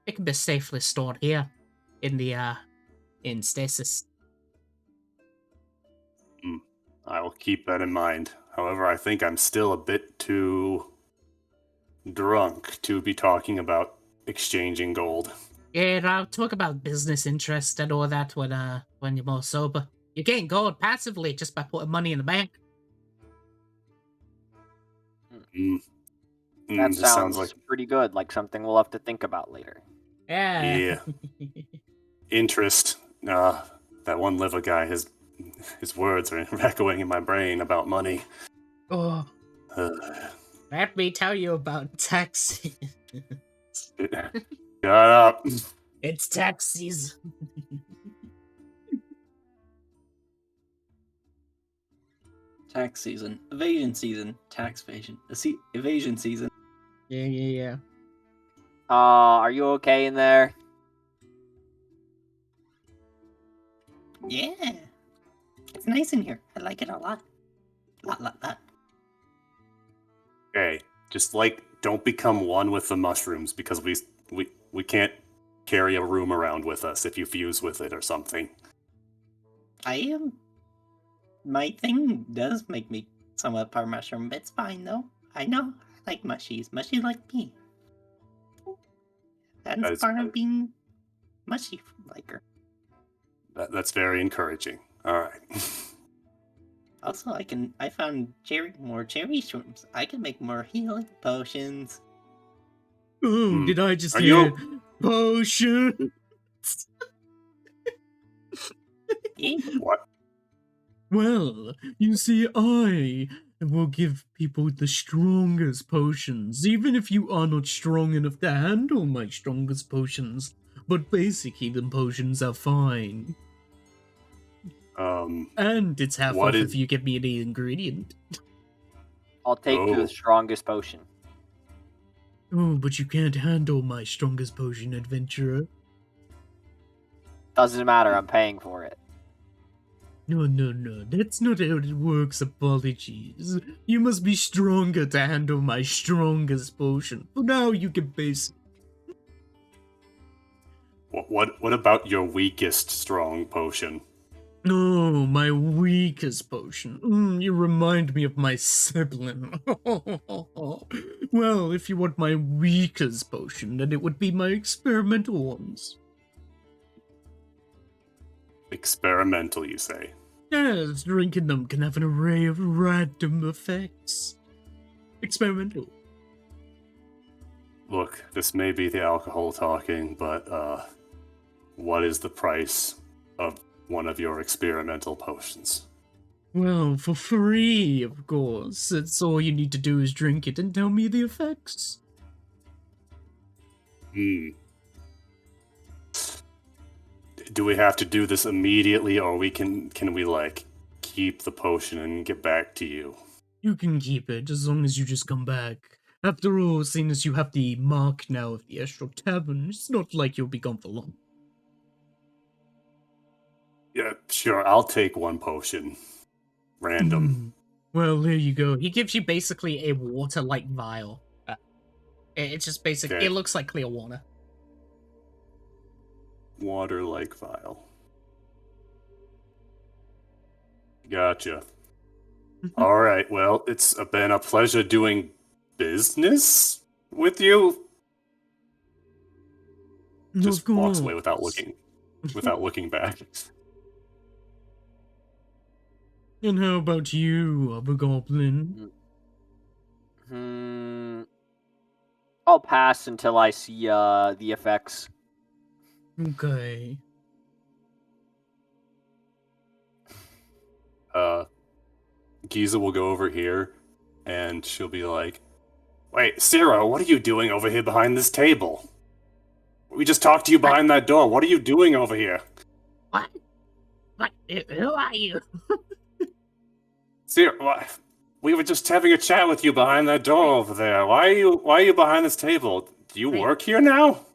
it can be safely stored here in the in stasis. I will keep that in mind. However, I think I'm still a bit too drunk to be talking about exchanging gold. Yeah, I'll talk about business interest and all that when you're more sober. You gain gold passively just by putting money in the bank. That This sounds like pretty good. Like something we'll have to think about later. Yeah. interest. That one liver guy, his words are echoing in my brain about money. Oh. Let me tell you about tax. Shut up. It's tax season. Tax season, evasion season, tax evasion, evasion season. Yeah. Are you okay in there? Yeah, it's nice in here. I like it a lot. Lot. Okay, just like don't become one with the mushrooms because we can't carry a room around with us if you fuse with it or something. I am. My thing does make me somewhat part mushroom, but it's fine though. I know. I like mushies. Mushies like me. That That's is part good. of being mushy liker. That's very encouraging. All right. Also, I found more cherry shrooms. I can make more healing potions. Oh, did I just Are hear you- potion? Yeah. What? Well, you see, I will give people the strongest potions, even if you are not strong enough to handle my strongest potions. But basically, the potions are fine. And it's half What off is- if you give me any ingredient. I'll take Oh. the strongest potion. Oh, but you can't handle my strongest potion, adventurer. Doesn't matter, I'm paying for it. No, that's not how it works, apologies. You must be stronger to handle my strongest potion. For now, you can base. What about your weakest strong potion? No, my weakest potion. You remind me of my sibling. Well, if you want my weakest potion, then it would be my experimental ones. Experimental, you say? Yes, drinking them can have an array of random effects. Experimental. Look, this may be the alcohol talking, but what is the price of one of your experimental potions? Well, for free, of course. That's all you need to do is drink it and tell me the effects. Do we have to do this immediately, or can we like keep the potion and get back to you? You can keep it as long as you just come back. After all, seeing as you have the mark now of the Astral Tavern, it's not like you'll be gone for long. Yeah, sure. I'll take one potion. Random. Well, there you go. He gives you basically a water-like vial. It's just basic. Okay. It looks like clear water. Water-like vial. Gotcha. All right. Well, it's been a pleasure doing business with you. Just walks away without looking back. And how about you, Upper Goblin? I'll pass until I see the effects. Okay. Giza will go over here, and she'll be like, "Wait, Sarah, what are you doing over here behind this table? We just talked to you behind that door. What are you doing over here?" What? Who are you? Sarah, we were just having a chat with you behind that door over there. Why are you behind this table? Do you work here now?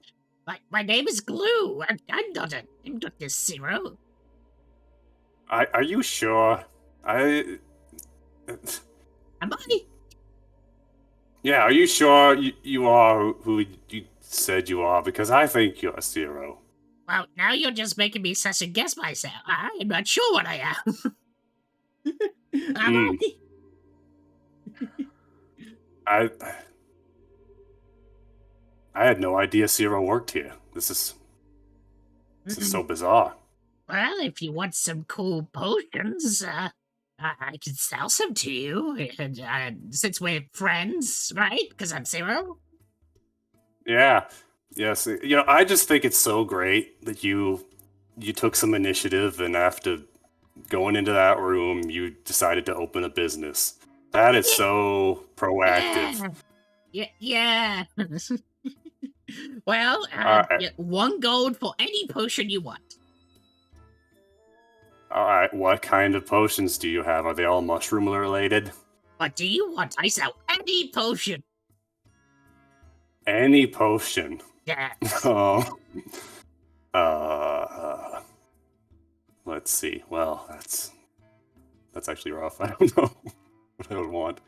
My name is Glue. I'm not a Zero. Are you sure? Am I? Yeah, are you sure you are who you said you are? Because I think you're Zero. Well, now you're just making me second guess myself. I'm not sure what I am. Am I? I had no idea Zero worked here. This is so bizarre. Well, if you want some cool potions, I can sell some to you. And since we're friends, right? Because I'm Zero. Yeah. Yes. I just think it's so great that you took some initiative, and after going into that room, you decided to open a business. That is so proactive. Yeah. Well, Alright. 1 gold for any potion you want. Alright, what kind of potions do you have? Are they all mushroom related? What do you want? I sell any potion. Any potion. Yes. Oh. Let's see. Well, that's actually rough. I don't know what I would want.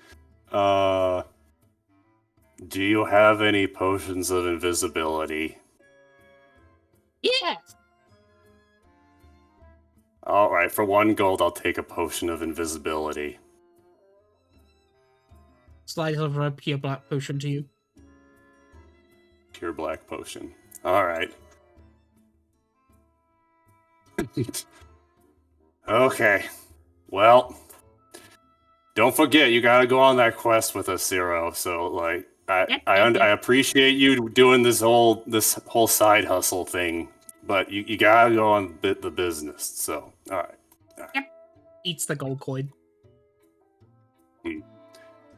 Do you have any potions of invisibility? Yes. Alright, for 1 gold, I'll take a potion of invisibility. Slide over a pure black potion to you. Pure black potion. Alright. Okay. Well, don't forget, you gotta go on that quest with us, Zero. So, like, I appreciate you doing this whole side hustle thing, but you gotta go on the business. So, all right. Eats the gold coin.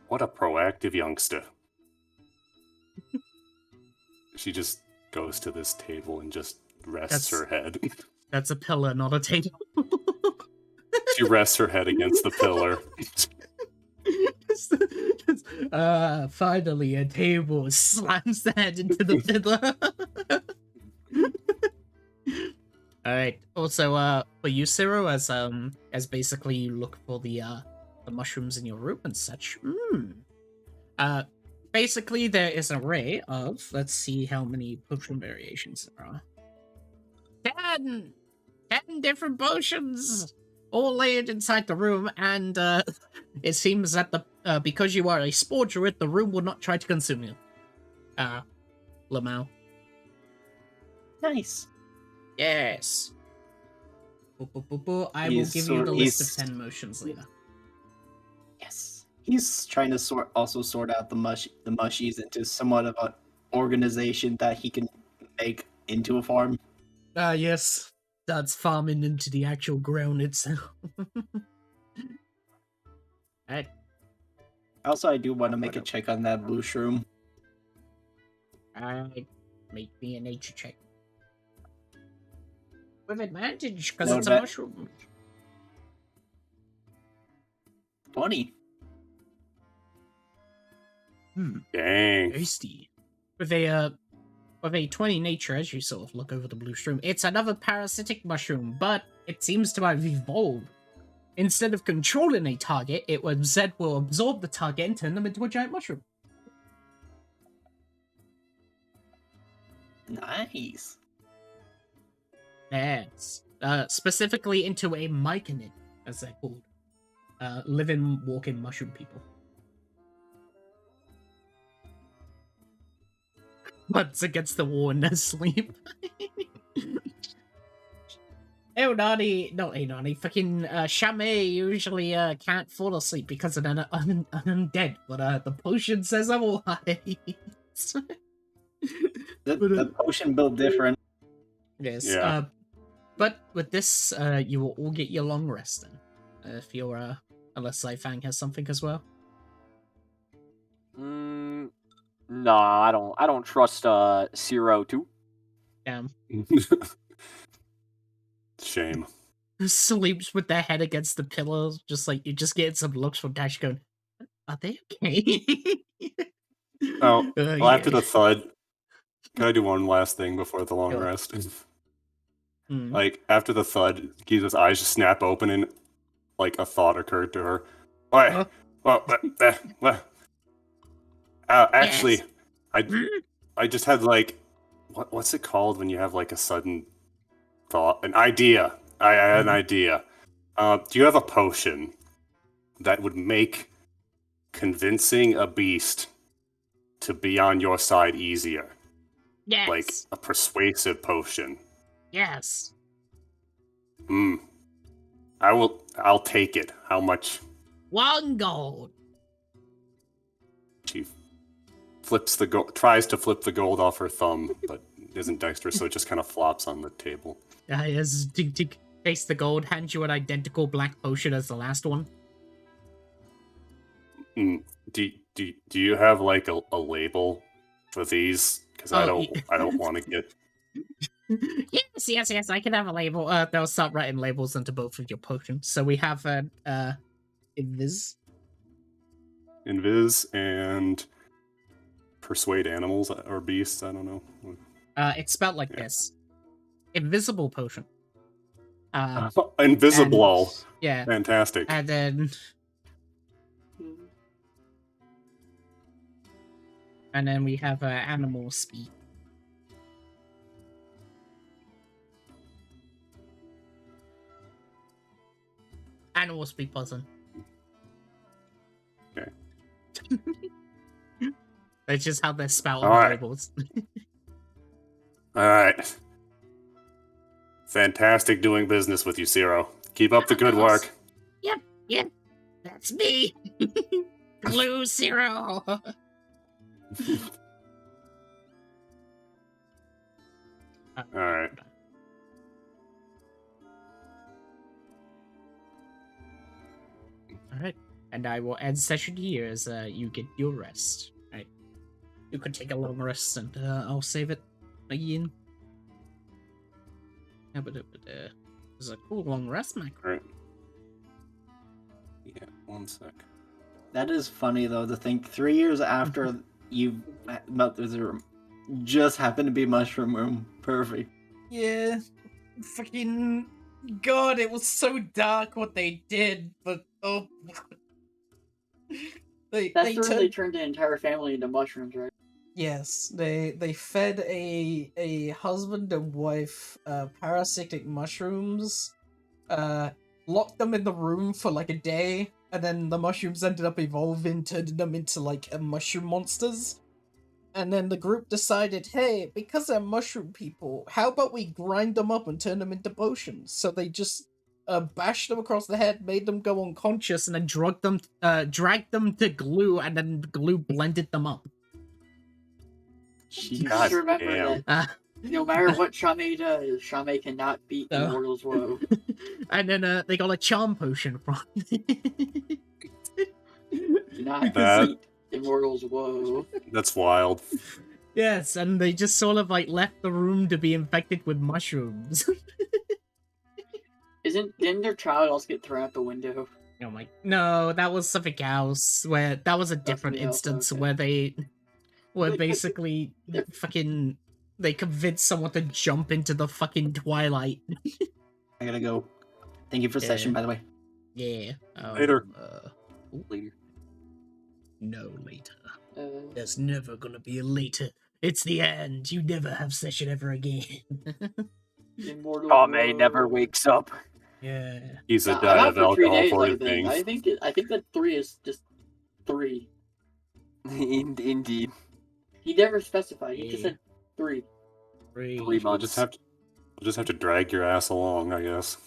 What a proactive youngster. She just goes to this table and just rests her head. That's a pillar, not a table. She rests her head against the pillar. Finally, a table slams the head into the pillar. Alright. Also, for you, Ciro, as basically you look for the mushrooms in your room and such. Basically there is an array of, let's see how many potion variations there are. 10 different potions, all layered inside the room, and it seems that because you are a spore druid, the room will not try to consume you. Lamau. Nice. Yes. I will give you the list of 10 motions later. Yes. He's trying to sort out the mushies into somewhat of an organization that he can make into a farm. Yes. That's farming into the actual ground itself. Alright. Also, I do want to make a check on that blue shroom. Alright. Make me a nature check. With advantage, because No it's a mushroom. 20. Dang. Tasty. With a 20 nature, as you sort of look over the blue shroom, it's another parasitic mushroom, but it seems to have evolved. Instead of controlling a target, it will absorb the target and turn them into a giant mushroom. Nice. Yes. Specifically into a myconid, as they're called. Living, walking mushroom people. Once against the wall in their sleep. Fucking Chamay usually can't fall asleep because of an undead, but the potion says otherwise. The potion built different. Yes. Yeah. But with this, you will all get your long rest then. If you're unless Saifang has something as well. No, I don't trust Zero too. Damn. Shame. Sleeps with their head against the pillows, just like you just get some looks from Dash going, are they okay? Oh, well, yeah. after the thud, can I do one last thing before the long Sure. rest? Like, after the thud, Giza's eyes just snap open and, like, a thought occurred to her. Why? Huh? Actually, Yes. I just had, like, what's it called when you have, like, a sudden thought? An idea. I had an idea. Do you have a potion that would make convincing a beast to be on your side easier? Yes. Like, a persuasive potion. Yes. I'll take it. How much? 1 gold. She flips the gold, tries to flip the gold off her thumb, but isn't dexterous, so it just kind of flops on the table. Yes, Tink Tink takes the gold, hands you an identical black potion as the last one. Do you have like a label for these? Because I don't want to get. Yes, I can have a label. They'll start writing labels into both of your potions. So we have an invis. Invis and persuade animals or beasts. I don't know. It's spelled like Yeah. this. Invisible potion. Invisible. Yeah. Fantastic. And then we have animal speak. Animal speak potion. Okay. That's just how they're spelled All on the right. labels. All right. Fantastic doing business with you, Zero. Keep up the good work. Yep, that's me. Blue Zero. All right. Alright. And I will end session here as you get your rest. Alright. You can take a long rest and I'll save it again. Yeah, but it's a cool long rest, Mike. All right. Yeah, 1 sec. That is funny though to think 3 years after you met the room, just happened to be mushroom room. Perfect. Yeah. Fucking God, it was so dark what they did, but oh That's the room they turned the entire family into mushrooms, right? Yes, they fed a husband and wife parasitic mushrooms, locked them in the room for like a day, and then the mushrooms ended up evolving, turning them into like mushroom monsters. And then the group decided, hey, because they're mushroom people, how about we grind them up and turn them into potions? So they just bashed them across the head, made them go unconscious, and then dragged them to glue, and then glue blended them up. You God just remember damn. that no matter what Shame does, Shame cannot beat No. Immortal's Woe. And then they got a charm potion from Not That- beat Immortal's Woe. That's wild. Yes, and they just sort of like left the room to be infected with mushrooms. Didn't their child also get thrown out the window? Oh my! No, that was something else. Where that was a different something else, instance okay. where basically fucking they convinced someone to jump into the fucking twilight. I gotta go. Thank you for session, Yeah. by the way. Yeah. Later. Later. No later. There's never gonna be a later. It's the end. You never have session ever again. Immortal's Shame Woe. never wakes up. Yeah. He's a I'm diet out of for 3 alcohol days, for I a think. thing. I think that 3 is just 3. Indeed. He never specified. He just Yeah. said 3. 3 3 We'll months. just have to drag your ass along, I guess.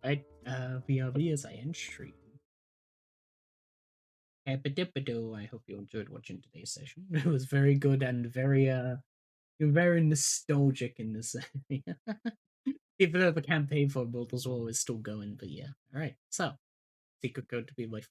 Right, VRV as I end stream. Epidippido, I hope you enjoyed watching today's session. It was very good and very nostalgic in this area. Even though the campaign for Immortals War is still going, but yeah. Alright, so secret code to be my friend.